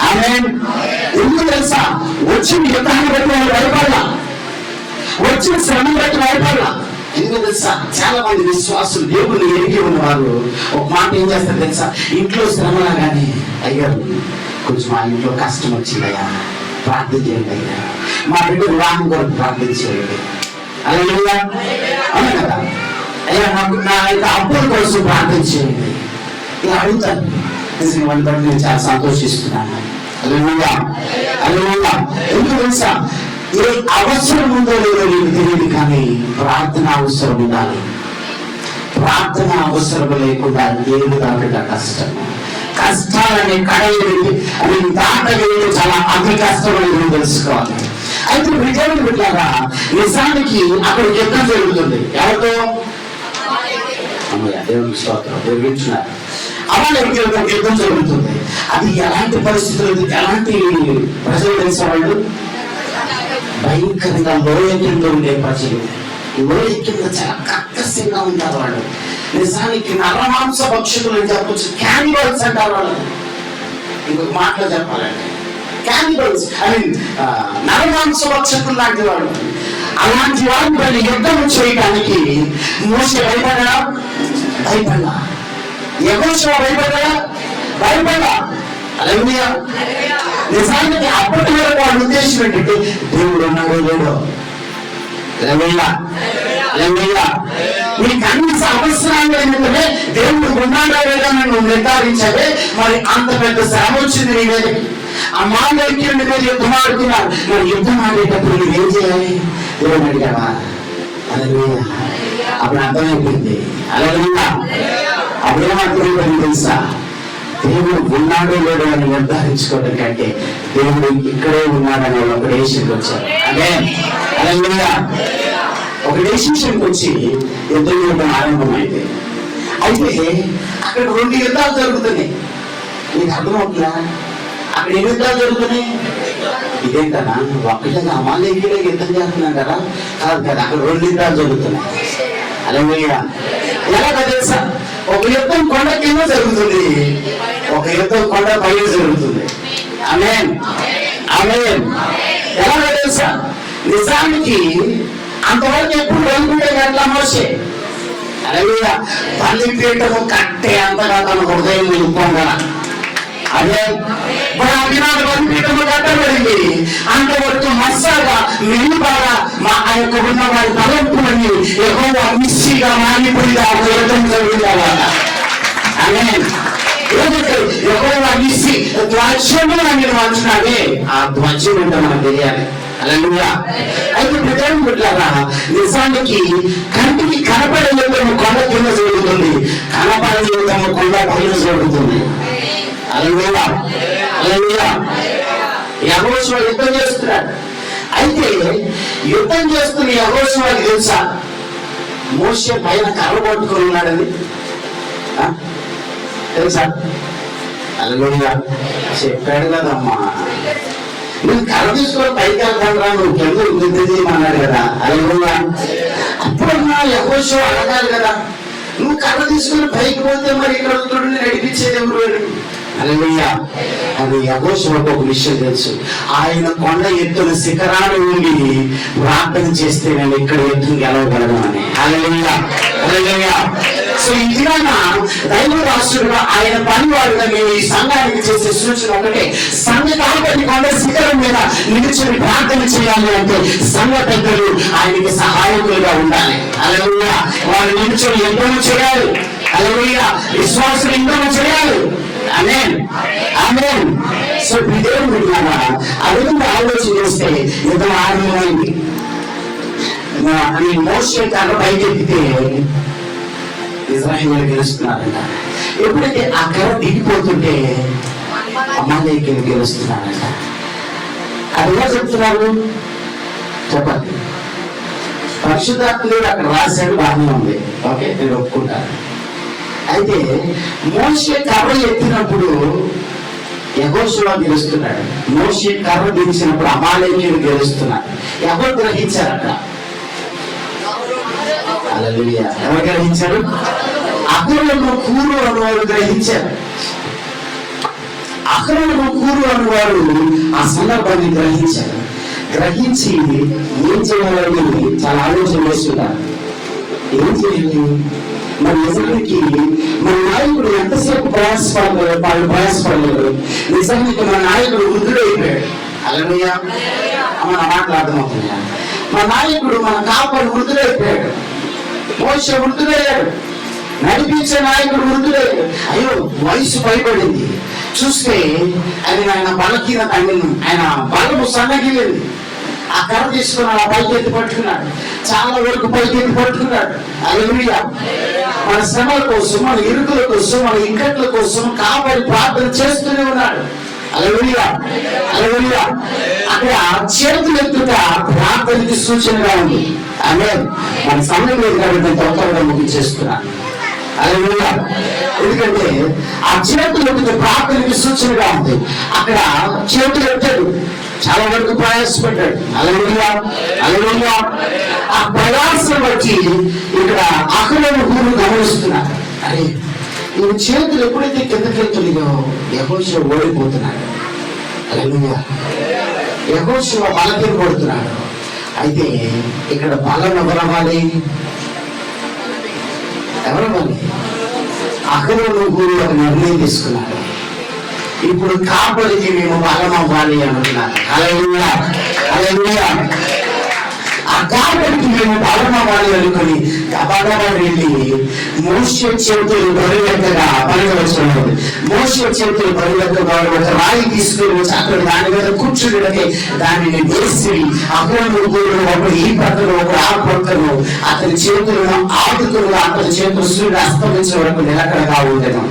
ఆమేన్. ఎందుకు తెలుసా? వచ్చిన యుద్ధాన్ని బట్టి వాళ్ళు భయపడాల, వచ్చిన శ్రమ బట్టి భయపడాల. ఎందుకు తెలుసా? చాలా మంది విశ్వాసులు దేవుని ఎరిగి ఉన్నవారు ఒక మాట ఏం చేస్తారు తెలుసా? ఇంట్లో శ్రమ రాగానే, అయ్యారు కొంచెం మా ఇంట్లో కష్టం వచ్చిందయ్యా, ప్రార్థన చేయండి అయ్యా, మా బిడ్డ వివాహం కొరకు ప్రార్థన చేయండి. హల్లెలూయా, అవును కదా? అయ్యా నా యొక్క అప్పుల కోసం ప్రార్థన చేయండి. ఇలా అడుగుతాను. వాళ్ళ బట్టి నేను చాలా సంతోషిస్తున్నాను. హల్లెలూయా, హల్లెలూయా. ఎందుకు తెలుసా? ఏ అవసరం ఉందో లేదో నీకు తెలియదు, కానీ ప్రార్థన అవసరం ఉండాలి. ప్రార్థన అవసరం లేకుండా ఏది దాటగా కష్టం. కష్టాలని కడలి అది దాటగలిగితే చాలా అతి కష్టమని తెలుసుకోవాలి. అయితే విజయం బిడ్డలారా, నిజానికి అక్కడ యుద్ధం జరుగుతుంది. ఎవరితో? అమ్మయ్య, దేవుని స్తోత్రం. దేవుడు వింటున్నారు. అమాలేకీయులతో యుద్ధం జరుగుతుంది. అది ఎలాంటి పరిస్థితులు, ఎలాంటి ప్రజలు తెలిసే వాళ్ళు? భయంకరంగా లోయ కింద ఉండే ప్రజలు. లోయ కింద చాలా కక్కసంగా ఉంటారు వాళ్ళు. నిజానికి నరమాంస భక్షకులు అని చెప్పొచ్చు, క్యానిబల్స్ అంటారు వాళ్ళు. ఇంకొక మాటలో చెప్పాలంటే క్యానిబల్స్, ఐ మీన్ నరమాంస భక్షకులు లాంటి వాళ్ళు. అలాంటి వాళ్ళు యుద్ధం చేయడానికి మోషే భయపడా? భయపడా. యెహోషువ భయపడా? భయపడా. హల్లెలూయా. నిజానికి అప్పటి వరకు వాళ్ళ ఉద్దేశం ఏంటంటే దేవుడు ఉన్నాడో లేడో. హల్లెలూయా, హల్లెలూయా. నీకు అన్ని అవసరాలు ఏంటంటే దేవుడు ఉన్నాడో లేదో నువ్వు నిర్ధారించావే. మరి అంత పెద్ద శ్రమ వచ్చింది నీ మీదకి. అమాలేకీయుడి మీద యుద్ధం ఆడుతున్నారు. మరి యుద్ధం ఆడేటప్పుడు నువ్వేం చేయాలి? దేవుడు అడిగావా? హల్లెలూయా. అప్పుడు అర్థమైపోయింది. హల్లెలూయా. అప్పుడేమర్థమైపోయింది తెలుసా? దేవుడు ఉన్నాడో లేడో అని నిర్ధారించుకోవడం కంటే దేవుడు ఇక్కడే ఉన్నాడని ఒక డెసిషన్కి వచ్చారు. అదే హల్లెలూయా. ఒక డెసిషన్కి వచ్చి యుద్ధం ఆరంభమైంది. అయితే అక్కడ 2 యుద్ధాలు జరుగుతున్నాయి. నీకు అర్థమవుతుందా? అక్కడ ఏ యుద్ధాలు జరుగుతున్నాయి? ఇదేంటనా ఒకటిగా అమాలేకీలో యుద్ధం చేస్తున్నాడారా? కాదు కదా, అక్కడ 2 యుద్ధాలు జరుగుతున్నాయి. హల్లెలూయా. ఎలాగో తెలుసా, ఒక యుద్ధం కొండ కింద జరుగుతుంది, ఒక యుద్ధం కొండ పైన జరుగుతుంది. ఆమేన్, ఆమేన్. ఎలాగో తెలుసా, నిజానికి అంతవరకు ఎప్పుడు వెళ్ళుకుంటే ఎట్లా మోసే. హల్లెలూయా. బలిపీఠము కట్టే అంతగా తన హృదయం నింపొంగల. అదే బలిపీఠము కట్టబడింది, అంతవరకు మస్సాగా మెరుగుబాగా ఆ యొక్క ఉన్న వారి తలంపులని యెహోవా మిస్సిగా మారిపోయింది. ఆ యుద్ధం జరుగుతుంది. ఆమేన్. ఎందుకంటే యెహోవా మిస్సి ధ్వజము అని అంటున్నాడే, ఆ ధ్వజం అంటే మనకు తెలియాలి. హల్లెలూయా. అయితే ప్రజలు బిడ్డలారా, నిజానికి కంటికి కనపడే యుద్ధము కొండ కింద జరుగుతుంది, కనపడే యుద్ధము కొండ పైన జరుగుతుంది. హల్లెలూయా, హల్లెలూయా. యెహోషువ యుద్ధం చేస్తున్నాడు. అయితే యుద్ధం చేస్తున్న యెహోషువకి తెలుసా మోషే పైన కర్ర పట్టుకొని ఉన్నాడని? తెలుసా? హల్లెలూయా. చెప్పాడు కదమ్మా, నువ్వు కర్ర తీసుకొని పైకి వెళ్తాను రా, నువ్వు కింద యుద్ధం చేయమన్నాడు కదా. హల్లెలూయా. అప్పుడన్నా యెహోషువ అడగాలి కదా, నువ్వు కర్ర తీసుకొని పైకి పోతే మరి ఇక్కడ నడిపించేది ఎవరు అని. హల్లెలూయా. అది యెహోషువకు ఒక విషయం తెలుసు, ఆయన కొండ ఎత్తున శిఖరాన్ని ఉండి ప్రార్థన చేస్తే నేను ఇక్కడ ఎత్తును గెలవగలను అని. హల్లెలూయా, హల్లెలూయా. సో ఇదిగా దైవ రాష్ట్రుడుగా ఆయన పనివాడుగా మేము ఈ సంఘానికి చేసే సూచన ఒకటే, సంఘ కాపరి కొండ శిఖరం మీద నిలుచుని ప్రార్థన చేయాలి అంటే సంఘ పెద్దలు ఆయనకి సహాయకులుగా ఉండాలి. హల్లెలూయా. వారు నిలుచుని యుద్ధం చేయాలి. హల్లెలూయా. విశ్వాసం యుద్ధం చేయాలి. ఆమేన్, ఆమేన్. సో దేవుడు అడుగుంది ఆలోచన చేస్తే యుద్ధం ఆరంభమైంది. మోషే కర్ర పైకెత్తితే ఇజ్రాయేలు గెలుస్తున్నారంట. ఎప్పుడైతే ఆ కర్ర దిగిపోతుంటే అమాలేకీయులు గెలుస్తున్నారంట. అది ఎలా చెప్తున్నారు చెప్పండి? పరిశుద్ధాత్ముడు అక్కడ రాశాడు, బాగానే ఉంది, ఓకే, నేను ఒప్పుకుంటాను. అయితే మోషే కర్ర ఎత్తినప్పుడు యెహోషువ గెలుస్తున్నాడు, మోషే కర్ర దించినప్పుడు అమాలేకీయులు గెలుస్తున్నారు. ఎవరు గ్రహించారు అక్కడ? హల్లెలూయా. ఎవరు గ్రహించారు? అహరోను కూరు అనేవారు గ్రహించారు. అహరోను కూరు అనేవారు ఆ సందర్భాన్ని గ్రహించారు. గ్రహించి ఏం చేయాలని చాలా ఆలోచన చేస్తున్నారు. ఏం చేయాలి? మన నిజానికి మన నాయకుడు ఎంతసేపు ప్రయాసపడలేదు. నిజానికి మన నాయకుడు వృద్ధుడైపోయాడు. హల్లెలూయా. మన మాట్లాడమవుతున్నాయా? మన నాయకుడు, మన కాపరి వృద్ధుడైపోయాడు. మోషే వృద్ధుడయ్యాడు, నడిపించే నాయకుడు వృద్ధుడయ్యాడు. అయ్యో వయసు పైబడింది. చూస్తే ఆయన బలహీనత, ఆయన బలము సన్నగిలింది. ఆ కర్ర తీసుకుని ఆ పైకి ఎత్తి పట్టుకున్నాడు, చాలా వరకు పైకి ఎత్తి పట్టుకున్నాడు. హల్లెలూయా. మన శ్రమల కోసం, మన ఇరుకుల కోసం, మన ఇక్కట్ల కోసం కాపాడి ప్రార్థన చేస్తూనే ఉన్నాడు. హల్లెలూయా, హల్లెలూయా. అక్కడ చేతులు ఎత్తుట ప్రార్థనకి సూచనగా ఉంది. ఆమేన్. మన సమయం లేదు కాబట్టి తొందరగా ముగించేస్తున్నాను. హల్లెలూయా. ఎందుకంటే ఆ చేతులు ఎత్తుట ప్రార్థనకి సూచనగా ఉంది. అక్కడ చేతులు ఎత్తాడు, చాలా వరకు ప్రయాసపడ్డాడు. హల్లెలూయా, హల్లెలూయా. ఆ ప్రయాసం బట్టి ఇక్కడ అహరోను కూరు గమనిస్తున్నారు. అరే ఈ చేతులు ఎప్పుడైతే కిందకెళ్తున్నాయో యెహోషువ ఓడిపోతున్నాడు. హల్లెలూయా. యెహోషువ బలహీనపడుతున్నాడు. అయితే ఇక్కడ బలం ఎవరవ్వాలి? ఎవరవ్వాలి? అహరోను కూరు ఒక నిర్ణయం తీసుకున్నాడు. ఇప్పుడు కాపరికి మేము బలం అవ్వాలి అంటున్నారు. హల్లెలూయా, హల్లెలూయా. ఆ కాపరికి మేము బలం అవ్వాలి అనుకుని గబగబా వెళ్ళి మోషే చేతులు బరువెక్కగా పరిగెత్తడం, మోషే చేతులు బరువెక్కగా ఒక రాయి తీసుకుని వచ్చి అక్కడ దాని మీద కూర్చుంటే దానిని వేసి అహరోను కూరు ఒకడు ఈ పక్కన ఒకడు ఆ పక్కను అతని చేతులను ఆదుకుని అతని చేతులు సూర్యుడు అస్తమించే వరకు నిలకడగా ఉండేది.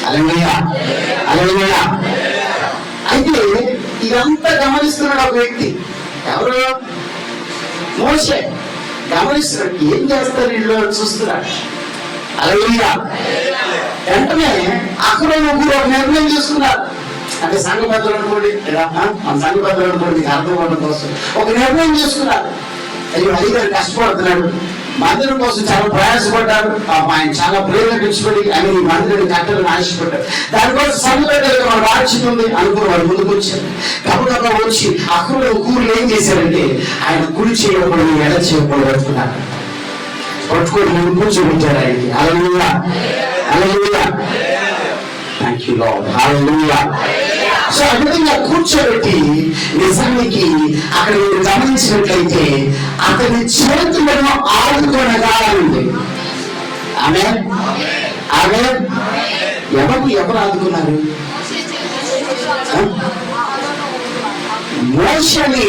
హల్లెలూయా, హల్లెలూయా. అయితే ఇదంతా గమనిస్తున్నాడు ఒక వ్యక్తి. ఎవరు? మోషే. గమనిస్తున్నాడు, ఏం చేస్తారు వీళ్ళు చూస్తున్నాడు. హల్లెలూయా. వెంటనే అహరోను కూరు ఒక నిర్ణయం తీసుకున్నారు. అంటే సంఘ పెద్దలు అనుకోండి, మన సంఘ పెద్దలు అనుకోండి, మీకు అర్థం అవ్వడం కోసం ఒక నిర్ణయం చేసుకున్నారు. అయ్యో అయ్యగారు కష్టపడుతున్నాడు, మందిరం కోసం చాలా ప్రయాసపడ్డారు, ఆయన చాలా ప్రేరణ పెంచుకొని ఆయన ఈ మందిరాన్ని కట్టాలని ఆశపడ్డారు. దానికోసం సంఘ పెద్దలుగా మన బాధ్యత ఉంది అనుకుని వారు ముందుకు వచ్చారు. గబగబా వచ్చి అక్కడ ఊర్లు ఏం చేశారంటే ఆయన కుడి చేయకూడదు, ఎడ చేయకూడదు పట్టుకున్నారు. పట్టుకొని ముందు కూర్చోబెట్టారు ఆయనకి. Hallelujah, hallelujah, thank you Lord, hallelujah. So ఆ విధంగా కూర్చోబెట్టి నిజానికి అక్కడ మీరు గమనించినట్లయితే అతని చేతులను ఆదుకొనగా ఉంది. ఆమేన్, ఆమేన్. ఎవరు ఆదుకున్నారు? మోషేని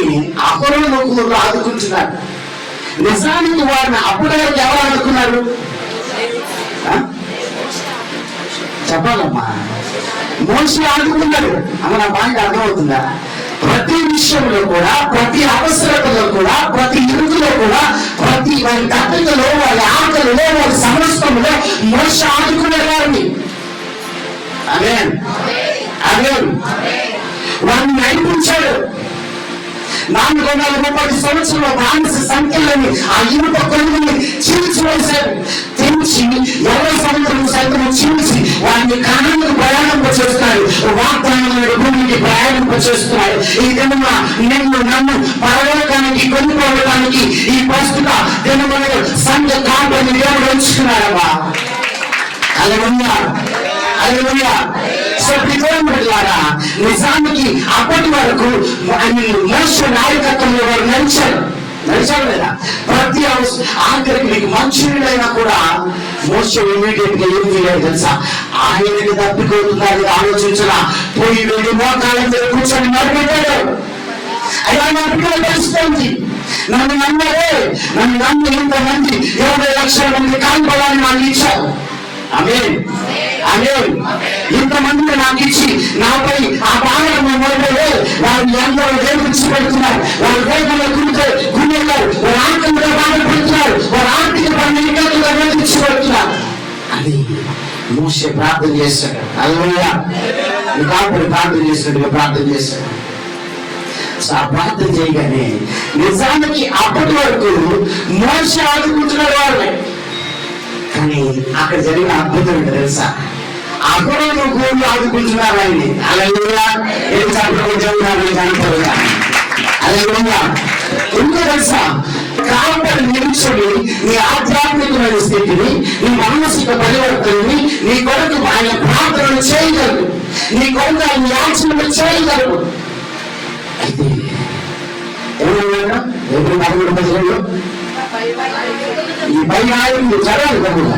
అహరోను కూతురు ఆదుకుంటున్నారు. నిజానికి వారిని అప్పుడే ఎవరు ఆదుకున్నారు? చెప్పాలమ్మా, మోషే ఆదుకున్నాడు. అమ్మ నా పాయింట్ అర్థమవుతుందా? ప్రతి విషయంలో కూడా, ప్రతి అవసరతలో కూడా, ప్రతి ఇరుకులో కూడా, ప్రతి వారి దత్తతలో, వారి ఆకలిలో, వారి సమస్యలో మోషే ఆదుకున్నాడు వారిని. ఆమేన్, ఆమేన్. వారిని నడిపించాడు. 430 సంవత్సరంలో బానిస సంఖ్యలని ఆ ఇనుప కొలువుని చీల్చివేశారు. తెంచి 20 సంవత్సరం సైతం చీల్చి వారిని కానానికి ప్రయాణింపచేస్తున్నాడు, వాగ్దానమైన భూమికి ప్రయాణింపచేస్తున్నాడు. ఈ దినమున నిన్ను నన్ను పరలోకానికి కొనుక్కోవడానికి ఈ ప్రస్తుత దినములలో సంఘ కాంపని దేవుడు ఉంచుకున్నాడమ్మా. హల్లెలూయా, హల్లెలూయా. సో ప్రియులారా, నిజానికి అప్పటి వరకు మోషే నాయకత్వంలో వారు నడిచారు లేదా? ప్రతి ఆఖరికి మీకు మంచినీళ్ళైనా కూడా మోషే ఇమీడియట్ గా ఏం చేయాలి తెలుసా? ఆయనకి తప్పిపోతున్నారు ఆలోచించరా, పోయి వెళ్ళి మోకాళ్ళ మీద కూర్చొని నడిపెట్టాడు. అలా నడిపిన తెలుస్తుంది. నన్ను నమ్మి ఇంతమంది 20 లక్షల మంది కాల్పడాన్ని నాకు ఇచ్చావు. ఆమేన్, ఆమేన్. ఇంతమందిని నాకు ఇచ్చి నాపై ఆ భాగం మొదలే వారిని అందరూ దేవుడిచ్చి పెడుతున్నారు. వారి వేగంలో గుండెల్లో వారి ఆకలిగా బాధపడుతున్నారు, వారి ఆర్థిక పనులుగా వేధించి పెడుతున్నారు అని మోషే ప్రార్థన చేశాడు. హల్లెలూయా. కాపుడు ప్రార్థన చేసినట్టుగా ప్రార్థన చేశాడు. సో ఆ ప్రార్థన చేయగానే నిజానికి అప్పటి వరకు మోషే ఆదుకుంటున్నాడు వాళ్ళని. కానీ అక్కడ జరిగిన అద్భుతం ఏంటో తెలుసా? అహరోను కూతురు ఆదుకుంటున్నారు ఆయన్ని. హల్లెలూయా. ఏం చదువుకుంటున్నారు? హల్లెలూయా. ఎందుకు తెలుసా? కాపరి నిలుచుని నీ ఆధ్యాత్మికమైన స్థితిని, నీ మానసిక పరివర్తనని నీ కొరకు ఆయన ప్రార్థనలు చేయగలరు, నీ కొరకు ఆయన యాచనలు చేయగలరు. అయితే ఏమన్నా ఎప్పుడు 13 ఈ పై నాయకులు చదవాలి కనుక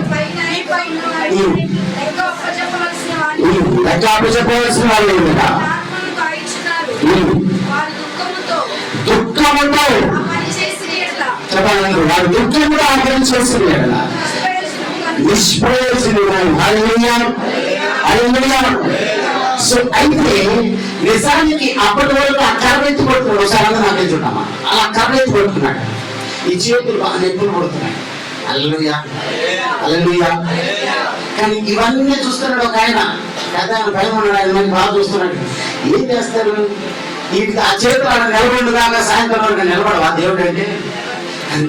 చెప్పవలసిన వాళ్ళు ఏమిటా? దుఃఖముతో చెప్పాలి. వాడు దుఃఖముతో ఆచరించేసిన నిష్ప్రయోజనం. హల్లెలూయా, హల్లెలూయా. సో అయితే నిజానికి అప్పటి వరకు ఆ కర్రెత్తి పడుతున్నాడు. ఒకసారి అందరూ నాకే చూడమ్మా, అలా కర్రెత్తి పడుతున్నాడు. ఈ చేతులు బాగా నొప్పులు పడుతున్నాయి. హల్లెలూయా, హల్లెలూయా. కానీ ఇవన్నీ చూస్తున్నాడు ఒక ఆయన, పెద్ద భయం ఉన్నాడు, ఆయన మంది బాగా చూస్తున్నాడు. ఏం చేస్తారు? వీటికి ఆ చేతులు ఆయన నిలబడి దాకా సాయంత్రం వరకు నిలబడవా దేవుడు అంటే?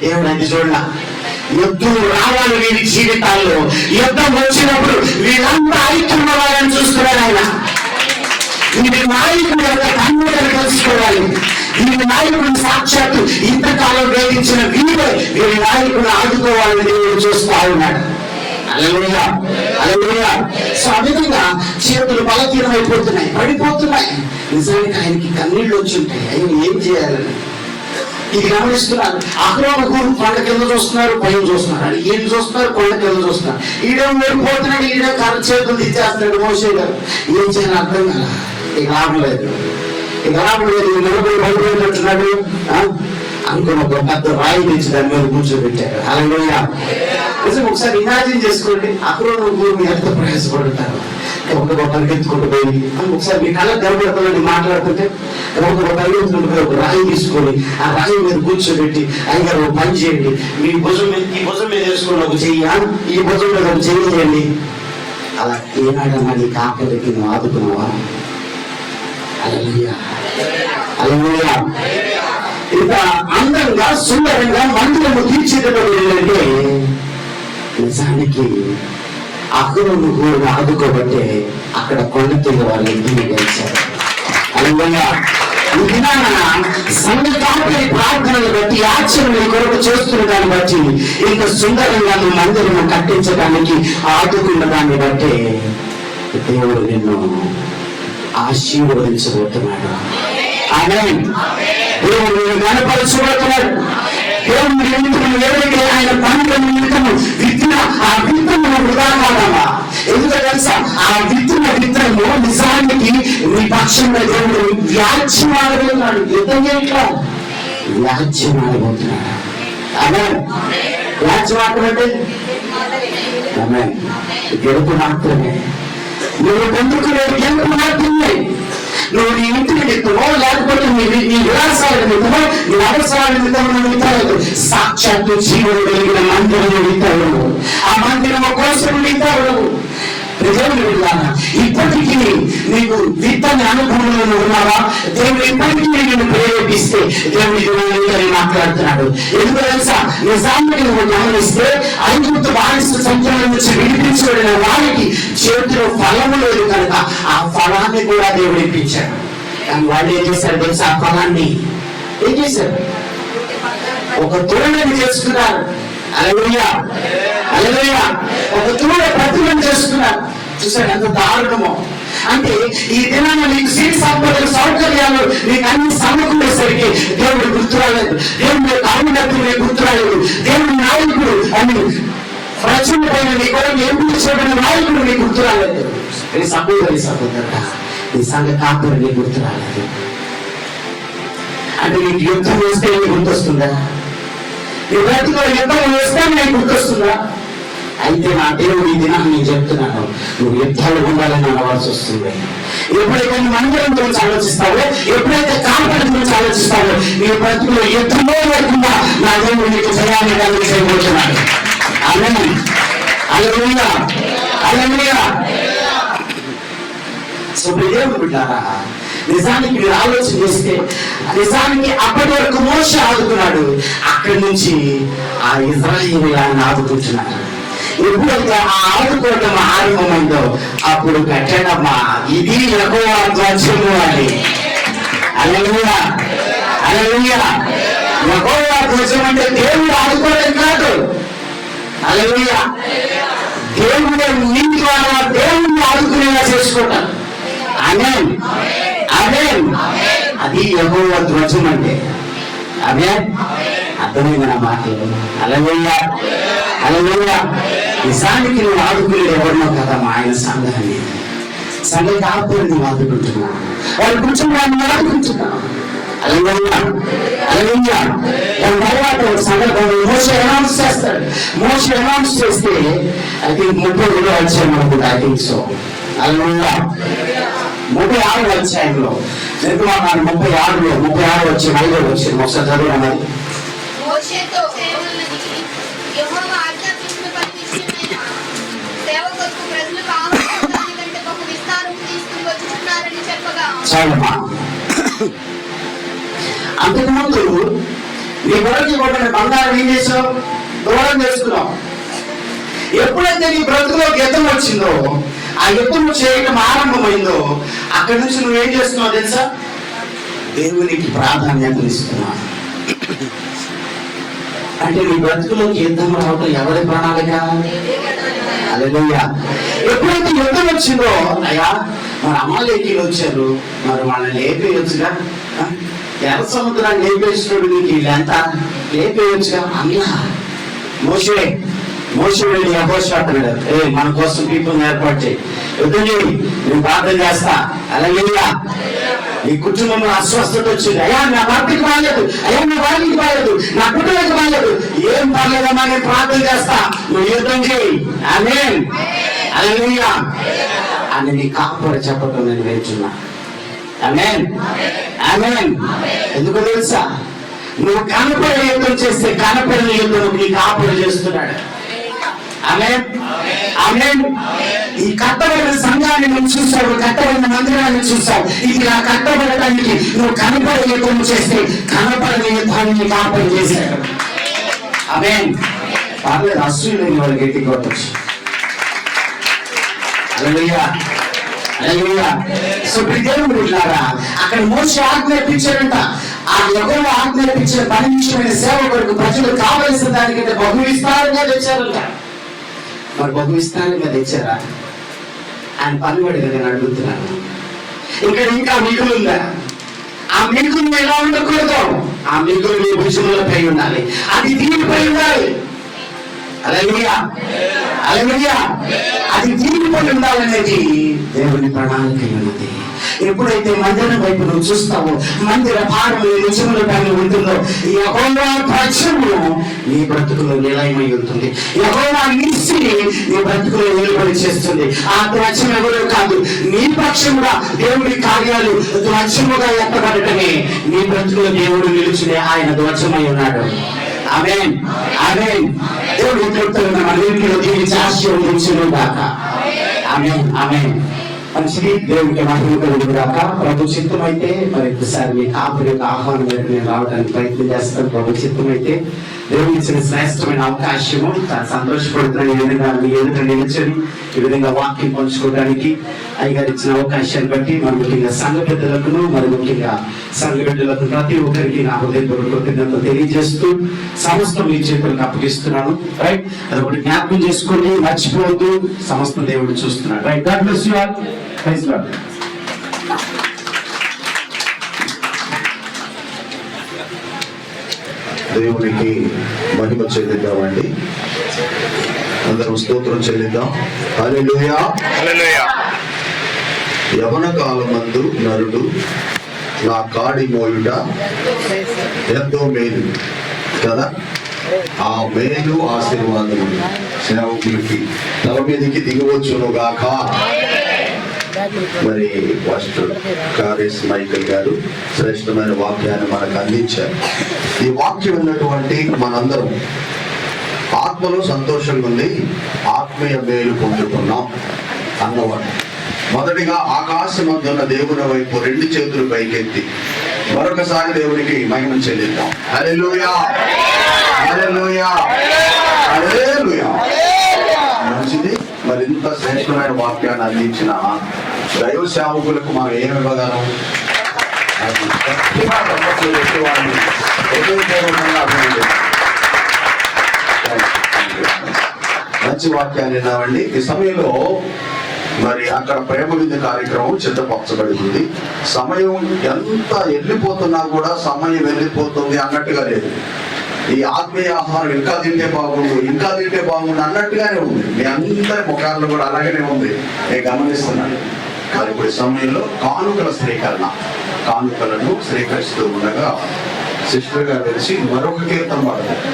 దేవుడు అంటే చూడలా, యుద్ధం రావాలి వీరి జీవితాల్లో. యుద్ధం వచ్చినప్పుడు వీళ్ళంతా ఐక్యం అవ్వాలని చూస్తున్నాడు ఆయన. వీరి నాయకుడు యొక్క కన్నులను తెలుసుకోవాలి. వీరి నాయకుడిని సాక్షాత్తు ఇంతకాలం వేధించిన వీరి నాయకుడిని ఆదుకోవాలని దేవుడు చూస్తూ ఉన్నాడు. హల్లెలూయా, హల్లెలూయా. సో ఆ విధంగా చేతులు బలహీనమైపోతున్నాయి, పడిపోతున్నాయి. నిజానికి ఆయనకి కన్నీళ్ళు వచ్చి ఉంటాయి. అయ్యో ఏం చేయాలని ఇది గమనిస్తున్నారు. అహరోను కూతురు కొండ కింద చూస్తున్నారు, పైన చూస్తున్నారు. అని ఏం చూస్తున్నారు? కొండ కింద చూస్తున్నారు. ఈడేమో వెళ్ళిపోతున్నాడు, ఈడే కర్ర చేతులు తెచ్చేస్తున్నాడు మోషే గారు. ఏం చేయాలి అర్థం కదా. ఇక లాభం లేదు, ఇక లాభం లేదు. నిలబడి పడిపోయినట్టున్నాడు అనుకుని ఒక పెద్ద రాయి తెచ్చి దాని మీద కూర్చోబెట్టారు. హల్లెలూయా. నిజం ఒకసారి ఇమాజిన్ చేసుకోండి, అహరోను కూతురు ఎంత ప్రయాసపడుతారు. ఒక పరిగెత్తుకుంటూ పోయి ఒకసారి మీ కళ్ళకు కనబడుతుందని మాట్లాడుతుంటే ఒక పరిగెత్తుకుంటూ పోయి ఒక రాయి తీసుకొని ఆ రాయి మీద కూర్చోబెట్టి, అయ్యారు ఒక పని చేయండి, మీ భుజం మీద ఈ భుజం మీద వేసుకుని ఒక చెయ్యి, ఈ భుజం మీద ఒక చెయ్యి చేయండి. అలా ఏనాడన్నా నీ కాకరికి నువ్వు ఆదుకున్నావా? హల్లెలూయా, హల్లెలూయా. ఇంత అందంగా సుందరంగా మందిరము తీర్చిదిద్దబడిందంటే నిజానికి అహరోను కూడా ఆదుకోబట్టే అక్కడ కొండ తెగ వాళ్ళు ఇంటిని గెలిచారు. హల్లెలూయా. ఈ దినాన సంఘ కాపరి ప్రార్థనలు బట్టి ఆచరణ కొరకు చేస్తున్న దాన్ని బట్టి ఇంత సుందరంగా మందిరము కట్టించడానికి ఆదుకున్న దాన్ని బట్టి దేవుడు నిన్ను ఆశీర్వదించబోతున్నాడు. ఆమేన్. దేవుడు నిన్ను గణపరచబోతున్నాడు. దేవుడు నిమిత్తము ఎవరైతే ఆయన పండుగ నిమిత్తము విత్తిన ఆ విత్తనము వృధా కాదమ్మా. ఎందుకంటే తెలుసా, ఆ విత్తిన విత్తనము నిజానికి నీ పక్షంలో దేవుడు వ్యాజ్యం ఆడబోతున్నాడు. యుద్ధం చేయట్లా, వ్యాజ్యం ఆడబోతున్నాడు. ఆమేన్. వ్యాజ్యం ఆడమంటే ఆమేన్ గెలుపు మాత్రమే. నువ్వు పొందుకునే గెలుపు మాత్రమే. నువ్వు నీ ఇంటి నిమిత్తమో లేకపోతే నీ విలాసాల నిమిత్తమో నీ అవసరాల నిమిత్తమో నిమిత్తాలు సాక్షాత్తు జీవుడు కలిగిన మందిరం నిమిత్తాడు. ఆ మందిరము కోసం నిమిత్తాడు. దేవుని విధాన ఇప్పటికీ నీకు విత్తని అనుభవంలో ఉన్నావా? దేవుడు ఇప్పటికీ నేను ప్రేరేపిస్తే దేవుడి మాట్లాడుతున్నాడు. ఎందుకు తెలుసా, నిజానికి నువ్వు గమనిస్తే ఐగుప్తు బానిస సంఖ్యల నుంచి విడిపించబడిన వారికి చేతిలో ఫలము లేదు కనుక ఆ ఫలాన్ని కూడా దేవుడు ఇప్పించాడు. కానీ వాళ్ళు ఏం చేశారు తెలుసా, ఆ ఫలాన్ని ఏం చేశారు? ఒక తోడని చేసుకున్నారు. హల్లెలూయా, హల్లెలూయా. ఒక తోడ ప్రతిమను చేసుకున్నారు. చూసాడు ఎంత దారుణమో. అంటే ఈ దినాన నీకు సిరి సంపదలు సౌకర్యాలు నీకు అన్ని సమకూరేసరికి దేవుడు గుర్తురాలేదు. దేవుడి యొక్క ఔన్నత్యం నీకు గుర్తురాలేదు. దేవుడి నాయకుడు అని ప్రచురణ పైన నీ కొరకు ఎంపిక చేయబడిన నాయకుడు నీకు గుర్తురాలేదు. నీ సహోదరుడా, నీ సంఘ కాపురు నీకు గుర్తురాలేదు. అంటే నీకు యుద్ధం వేస్తే నీకు గుర్తొస్తుందా? నీ బ్రతుకులో యుద్ధం వేస్తే నీకు గుర్తొస్తుందా? అయితే నా దేవుడు ఈ దినాన్ని నేను చెప్తున్నాను, నువ్వు యుద్ధాలు ఉండాలని అనవలసి వస్తుంది. ఎప్పుడైతే మందిరం గురించి ఆలోచిస్తావో, ఎప్పుడైతే కాపాడు గురించి ఆలోచిస్తావో, నీ బ్రతుకులో యుద్ధమో లేకుండా నా దేవుడు నీకు జయాన్ని కలిగించబోతున్నాడు. ఆమేన్, హల్లెలూయా, హల్లెలూయా. సో దేవుడు బిడ్డారా, నిజానికి మీరు ఆలోచన చేస్తే నిజానికి అప్పటి వరకు మోషే ఆదుకున్నాడు. అక్కడి నుంచి ఆ ఇశ్రాయేలీయులను ఆదుకుంటున్నాడు. ఎప్పుడైతే ఆ ఆదుకోవడం ఆరంభమైందో అప్పుడు కట్టడమ్మా, ఇది యెహోవా ధ్వజము అని. హల్లెలూయా, హల్లెలూయా. యెహోవా ధ్వజం అంటే దేవుడు ఆదుకోవడం కాదు. హల్లెలూయా. దేవుడు నీ ద్వారా దేవుడిని ఆదుకునేలా చేసుకోవటం. ఆమేన్, ఆమేన్. అది యెహోవా ధ్వజం అంటే. ఆమేన్. అర్థమైంది నా మాటలు? హల్లెలూయా, హల్లెలూయా. నిజానికి నువ్వు ఆదుకునేది ఎవరినో కదా, ఆయన సంఘాన్ని, సంఘ కాపుని నువ్వు ఆదుకుంటున్నావు, వాళ్ళ కుటుంబాన్ని ఆదుకుంటున్నావు. హల్లెలూయా, హల్లెలూయా. దాని తర్వాత ఒక సందర్భంలో మోషే అనౌన్స్ చేస్తాడు. మోషే అనౌన్స్ చేస్తే ఐ థింక్ 30 అధ్యాయం అనుకుంటా, ఐ థింక్ సో. హల్లెలూయా. 36 అధ్యాయంలో నిర్గమాకాండం 36 వచ్చి 5 వచ్చింది. ఒకసారి చదువు మరి. మోషేతో యెహోవా ఆజ్ఞాపించిన పని విషయమైన సేవ కొరకు ప్రజలు కావాల్సిన దానికంటే బహు విస్తారము తీసుకుని వచ్చుచున్నారని చెప్పగా, చాలమ్మా. అంతకుముందు నీ కొరకు ఇవ్వబడిన బంగారం ఏం చేసావు? దూరం చేసుకున్నావు. ఎప్పుడైతే నీ బ్రతుకులోకి యుద్ధం వచ్చిందో, ఆ యుద్ధం చేయడం ఆరంభమైందో, అక్కడి నుంచి నువ్వేం చేస్తున్నావు తెలుసా? దేవునికి ప్రాధాన్యత ఇస్తున్నావు. అంటే నీ బ్రతుకులోకి యుద్ధం రావటం ఎవరి ప్రణాళిక? హల్లెలూయా. ఎప్పుడైతే యుద్ధం వచ్చిందో, అయ్యా మరి అమాలేకీయులు వచ్చారు, మరి వాళ్ళని లేపేయొచ్చుగా, ఎర్ర సముద్రాన్ని లేపేసినోడు నీకు వీళ్ళంతా లేపేయొచ్చుగా అన్నా. మోషే వెళ్ళి యెహోషువతో మన కోసం పీపుల్ని ఏర్పాటు చేయి, యుద్ధం చేయి, నేను ప్రార్థన చేస్తా. హల్లెలూయా. నీ కుటుంబంలో అస్వస్థత వచ్చింది, అయ్యా నా భర్తకి బాగాలేదు, అయ్యా నా వారికి బాగాలేదు, నా కుటుంబానికి బాగాలేదు, ఏం పర్లేదమ్మా నేను ప్రార్థన చేస్తా, నువ్వు యుద్ధం చేయి. ఆమేన్, హల్లెలూయా అని నీ కాపుడు చెప్పడం నేను వింటున్నా. ఆమేన్, ఆమేన్. ఎందుకు తెలుసా? నువ్వు కనపడే యుద్ధం చేస్తే కనపడిన యుద్ధం నీ కాపుడు చేస్తున్నాడు. ఆమేన్, ఆమేన్. ఈ కట్టబడిన సంఘాన్ని నువ్వు చూసావు, కట్టబడిన మందిరాన్ని చూసావు. ఇది ఆ కట్టబడటానికి నువ్వు కనపడే యుద్ధం చేస్తే కనపడని యుద్ధాన్ని కాపం చేశాడు. ఆమేన్. పర్లేదు, అసూయలేని వాళ్ళకి గట్టి కొట్టచ్చు. హల్లెలూయా, హల్లెలూయా. సో దేవుడు ఇట్లారా అక్కడ మోషే ఆజ్ఞాపించాడంట. ఆ యెహోవా ఆజ్ఞాపించిన పనిముఖ్యమైన సేవ కొరకు ప్రజలు కావలసిన దానికంటే బహు విస్తారంగా తెచ్చారంట. మరి బహు విస్తారంగా తెచ్చారా? ఆయన పనివాడిగా నేను అడుగుతున్నాను, ఇక్కడ ఇంకా మిగులుందా? ఆ మిగులు ఎలా ఉండకూడదు? ఆ మిగులు మీ భుజములపై ఉండాలి, అది దీనిపై ఉండాలి. హల్లెలూయా, హల్లెలూయా. అది దీనిపై ఉండాలనేది దేవుని ప్రణాళిక ఉన్నది. ఎప్పుడైతే మందిరం వైపు నువ్వు చూస్తావో, మందిర భాగం నిజముల పైన ఉంటుందో, యెహోవా ధ్వజము నీ బ్రతుకులో నిలయమై ఉంటుంది. యెహోవా నిలిచి నీ బ్రతుకులో నిలబడి చేస్తుంది. ఆ ధ్వజం ఎవరో కాదు, నీ పక్షముగా దేవుడి కార్యాలు ధ్వజముగా ఎత్తబడటమే నీ బ్రతుకులో దేవుడు నిలుచునే ఆయన ధ్వజమై ఉన్నాడు. ఆమేన్, ఆమేన్. దేవుడు చెప్తున్న మనలో దీనికి ఆశీర్వదించును గాక. ఆమేన్, ఆమేన్. మంచిది, దేవుడికి మహిమ కలుగును గాక. ప్రభు చిత్తమైతే మరి ఒకసారి మీ కాపురి యొక్క ఆహ్వానం వైపు నేను రావడానికి ప్రయత్నం చేస్తాను. ప్రభు చిత్తమైతే దేవుడు ఇచ్చిన శ్రేష్టమైన అవకాశము చాలా సంతోషపడుతున్నాను. ఈ విధంగా మీ ఎదుట నిలిచని ఈ విధంగా వాక్యం పంచుకోవడానికి అయ్యగారు ఇచ్చిన అవకాశాన్ని బట్టి మరి ముఖ్యంగా సంఘ పెద్దలకు, మరి ముఖ్యంగా సంఘ బిడ్డలకు ప్రతి ఒక్కరికి నా హృదయపూర్వక కృతజ్ఞతలు తెలియజేస్తూ సమస్తం మీ చేతులకు అప్పగిస్తున్నాను. రైట్, అదొకటి జ్ఞాపకం చేసుకోండి, మర్చిపోవద్దు. సమస్తం దేవుడు చూస్తున్నాడు. Right, God bless you all. Praise Lord. దేవునికి మహిమ చెల్లిద్దామండి. అందరం స్తోత్రం చెల్లిద్దాం. హల్లెలూయా, హల్లెలూయా. యవన కాలమందు నరుడు నా కాడి మోయుట ఎంతో మేలు కదా. ఆ మేలు ఆశీర్వాదము సేవకులకి తల మీదకి దిగవచ్చును గాక. మరి పాస్టర్ కారేస్ మైకల్ గారు శ్రేష్టమైన వాక్యాన్ని మనకు అందించారు. ఈ వాక్యం ఉన్నటువంటి మనందరం ఆత్మలో సంతోషంగా ఉంది, ఆత్మీయ మేలు పొందుకున్నాం అన్నవాడు. మొదటిగా ఆకాశమందున్న దేవుని వైపు రెండు చేతులు పైకెత్తి మరొకసారి దేవునికి మహిమ చెల్లిద్దాం. హల్లెలూయా, హల్లెలూయా, హల్లెలూయా. మంచిది. మరి ఇంత శ్రేష్టమైన వాక్యాన్ని అందించిన దైవ సేవకులకు మనం ఏమి ఇవ్వగలం? మంచి వాక్యాన్ని విన్నామండి. ఈ సమయంలో మరి అక్కడ ప్రేమ విందు కార్యక్రమం సిద్ధపరచబడింది. సమయం ఎంత వెళ్ళిపోతున్నా కూడా సమయం వెళ్ళిపోతుంది అన్నట్టుగా లేదు. ఈ ఆత్మీయ ఆహారం ఇంకా తింటే బాగుండు, ఇంకా తింటే బాగుండు అన్నట్టుగానే ఉంది. మీ అందరి ముఖాల్లో కూడా అలాగనే ఉంది, నేను గమనిస్తున్నాను. మరి ఇప్పుడు సమయంలో కానుకల స్వీకరణ, కానుకలను స్వీకరిస్తూ ఉండగా సిస్టర్ గారు తెలిసి మరొక కీర్తన పాడతారు.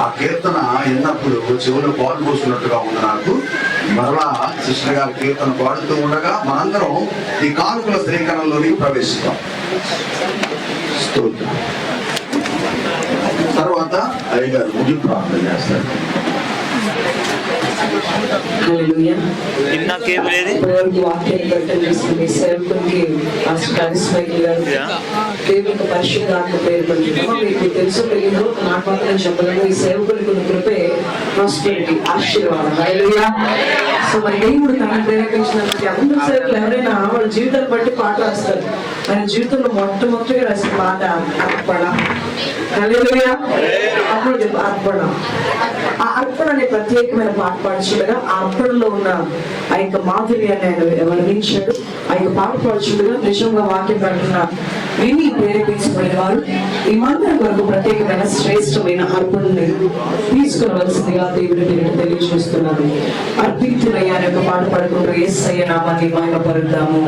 ఆ కీర్తన ఎన్నప్పుడు చెవులు పాలు పోస్తున్నట్టుగా ఉంది నాకు. మరలా సిస్టర్ గారు కీర్తన పాడుతూ ఉండగా మనందరం ఈ కానుకల స్వీకరణలోనికి ప్రవేశిస్తాం. స్తోత్రం. తర్వాత అయ్యగారు ముగింపు ప్రార్థన చేస్తారు. హల్లెలూయా. ఇందాకేం లేదు. ఇప్పటివరకు వాక్యాన్ని ప్రకటిస్తున్న సేవకునికి మైకిల్ గారు దేవునికి పరిశుద్ధాత్మ పేరు పెట్టుకున్నాం. మీకు తెలుసు తెలియదు, నాకు మాత్రం చెప్పలేదు. ఈ సేవకునికి ఉన్న కృపే ప్రాస్పెరిటీ, ఆశీర్వాదం. హల్లెలూయా. సో మరి దేవుడు తనను ప్రేరేపించినటువంటి అందరూ సేవకులు ఎవరైనా వాళ్ళ జీవితాన్ని బట్టి పాట రాస్తారు. ఆయన జీవితంలో మొట్టమొదటిగా రాసిన పాట అర్పణ. హల్లెలూయా. అప్పుడు అర్పణ. ఆ అర్పణ అనే ప్రత్యేకమైన పాట పాడుచుండగా ఆ అర్పణలో ఉన్న ఆ యొక్క మాధుర్యాన్ని ఆయన వర్ణించాడు. ఆ యొక్క పాట పాడుచుండగా నిజంగా వాక్యం ప్రకటన విని ప్రేరేపించబడిన వారు ఈ మందిరం వరకు ప్రత్యేకమైన శ్రేష్టమైన అర్పణని తీసుకునవలసిందిగా దేవుడి పేరిట తెలియజేస్తున్నాను. అర్పించునయ్యా అనే ఒక పాట పాడుకుంటూ యేసయ్య నామాన్ని మహిమపరుద్దాము.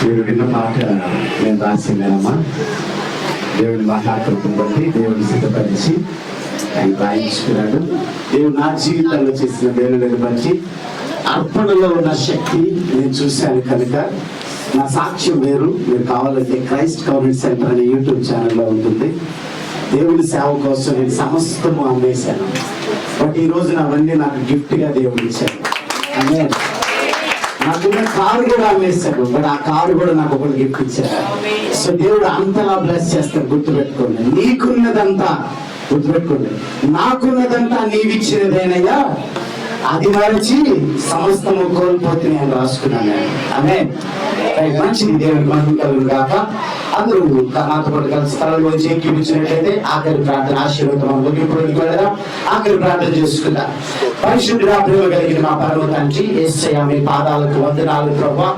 మీరు విన్న మాట నేను రాసిందేనమ్మా. దేవుని మహాకృపను బట్టి దేవుని సిద్ధపరిచి ఆయన రాయించుకున్నాడు. దేవుడు నా జీవితంలో చేసిన మేలులను బట్టి అర్పణలో ఉన్న శక్తి నేను చూశాను కనుక నా సాక్ష్యం వేరు. మీరు కావాలంటే క్రైస్ట్ కమ్యూనిటీ సెంటర్ అనే యూట్యూబ్ ఛానల్లో ఉంటుంది. దేవుని సేవ కోసం నేను సమస్తము అమ్మేశాను. బట్ ఈ రోజు అవన్నీ నాకు గిఫ్ట్ గా దేవుడు ఇచ్చాడు. అదే నాకున్న కారు కూడా అమ్మేశాడు, బట్ ఆ కారు కూడా నాకు ఒకటి గిఫ్ట్ ఇచ్చాడు. సో దేవుడు అంతలా బ్లెస్ చేస్తాడు. గుర్తుపెట్టుకోండి, నీకున్నదంతా గుర్తుపెట్టుకోండి, నాకున్నదంతా నీవిచ్చినదేనయ్యా, అది మరచి సమస్తము కోల్పోతే నేను రాసుకున్నాను. ఆమె మంచిది. దేవుని మహిమ కలుగును గాక. అందరూ నాతో పాటు కలిసి స్థలంలో చేకిపించినట్లయితే ఆఖరి ప్రార్థన ఆశీర్వాదం ముగింపులోకి వెళ్దాం. ఆఖరి ప్రార్థన చేసుకుందాం. పరిశుద్ధుడా, ప్రేమ కలిగిన మా పరమ తండ్రి యేసయ్యా, మీ పాదాలకు వందనాలు ప్రభువా.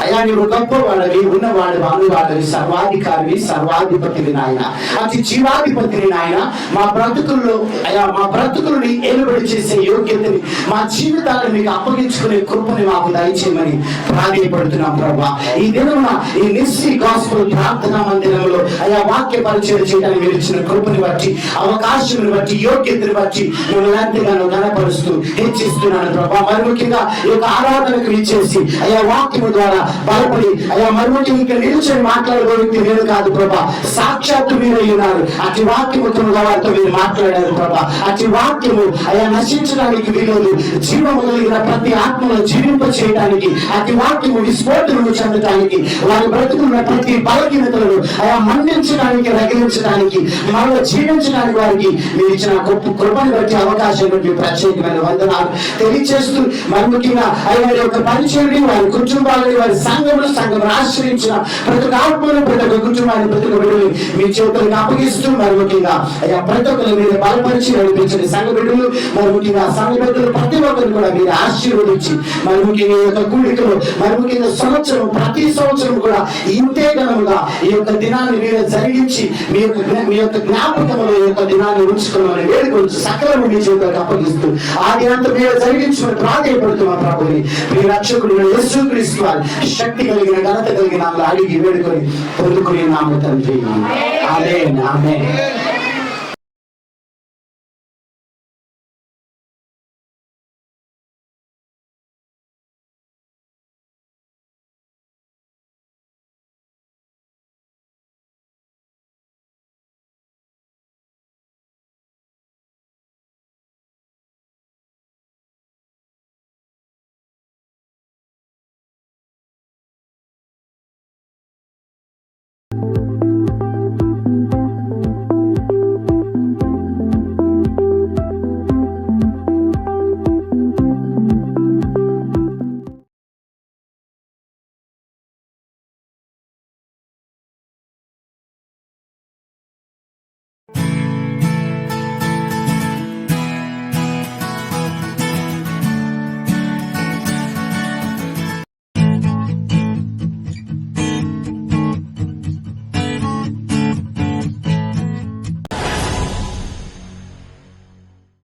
అయ్యా, నీవు గొప్పవాడివి, ఉన్నవాడు, అనువాడివి, సర్వాధికారివి, సర్వాధిపతివి నాయన, అతి జీవాధిపతిని నాయన. మా బ్రతుకుల్లో అయ్యా, మా బ్రతుకులని ఏలుబడి చేసే యోగ్యతని, మా జీవితాలను మీకు అప్పగించుకునే కృపని మాకు దయచేయమని ప్రాధాన్యపడుతున్నాం ప్రభా. ఈ దినమున ఈ నిస్సి గాస్పుల్ ప్రార్థనా మందిరంలో అయ్యా వాక్య పరిచయం చేయడానికి మీరు ఇచ్చిన కృపని బట్టి, అవకాశం బట్టి, యోగ్యతని బట్టి మిమ్మల్ని ఎంతగానో ఘనపరుస్తూ హెచ్చిస్తున్నాను ప్రభా. మరి ముఖ్యంగా ఈ యొక్క ఆరాధనకు ఇచ్చేసి అయ్యా వాక్యము ద్వారా బలపడి అయ్యా మరి ముఖ్యంగా ఇక్కడ నిలుచొని మాట్లాడే వ్యక్తి నేను కాదు ప్రభా, సాక్షాత్తు మీరై ఉన్నారు. అతి వాక్యముతో వారితో మీరు మాట్లాడారు ప్రభా. అతి వాక్యము అయ్యా నశించడానికి వీలేదు, జీవము కలిగిన ప్రతి ఆత్మను జీవింప చేయడానికి, అతి వాక్యము విస్ఫోటనము చెందడానికి, వారి బ్రతుకున్న ప్రతి బలహీనతలను అయా మన్నించడానికి, రగిలించడానికి, మనలో జీవించడానికి వారికి మీరు ఇచ్చిన గొప్ప కృపను బట్టి, అవకాశం బట్టి ప్రత్యేకమైన వందనాలు తెలియజేస్తూ మరి ముఖ్యంగా అయ్యా యొక్క పరిచయాన్ని, వారి కుటుంబాలని, వారి సంఘం ఆశ్రయించిన ప్రతి ఒక్క ఆత్మను, ప్రతి ఒక్క కుటుంబాన్ని, ప్రతి ఒక్క బిడ్డలు మీ చేతులకు అప్పగిస్తూ మరి ముఖ్యంగా అయ్యా ప్రతి ఒక్కరు మీరు బలపరిచి నడిపించండి. సంఘ బిడ్డలు మరి ముఖ్యంగా సంఘ బిడ్డలు ప్రతి ఒక్కరు కూడా మీరు ఆశీర్వదించి మరి ముఖ్యంగా ఈ యొక్క కూడికలు మరి ముఖ్యంగా సంవత్సరం ప్రతి సంవత్సరం కూడా ఇంతే ఘనముగా ఈ యొక్క దినాన్ని మీరు జరిగించి మీ యొక్క జ్ఞాపకంలో ఈ యొక్క దినాన్ని ఉంచుకోవాలని వేడుకొంచు సకలము మీ చేతులకు అప్పగిస్తూ ఆ దినంతా మీరు జరిగించుకుని ప్రాధాన్యపడుతున్న ప్రభుని మీ రక్షకుడు యేసుక్రీస్తు వారి శక్తి కలిగిన ఘనత కలిగిన అడిగి వేడుకొని పొందుకుని నామ తండ్రి. ఆమేన్ ఆమేన్.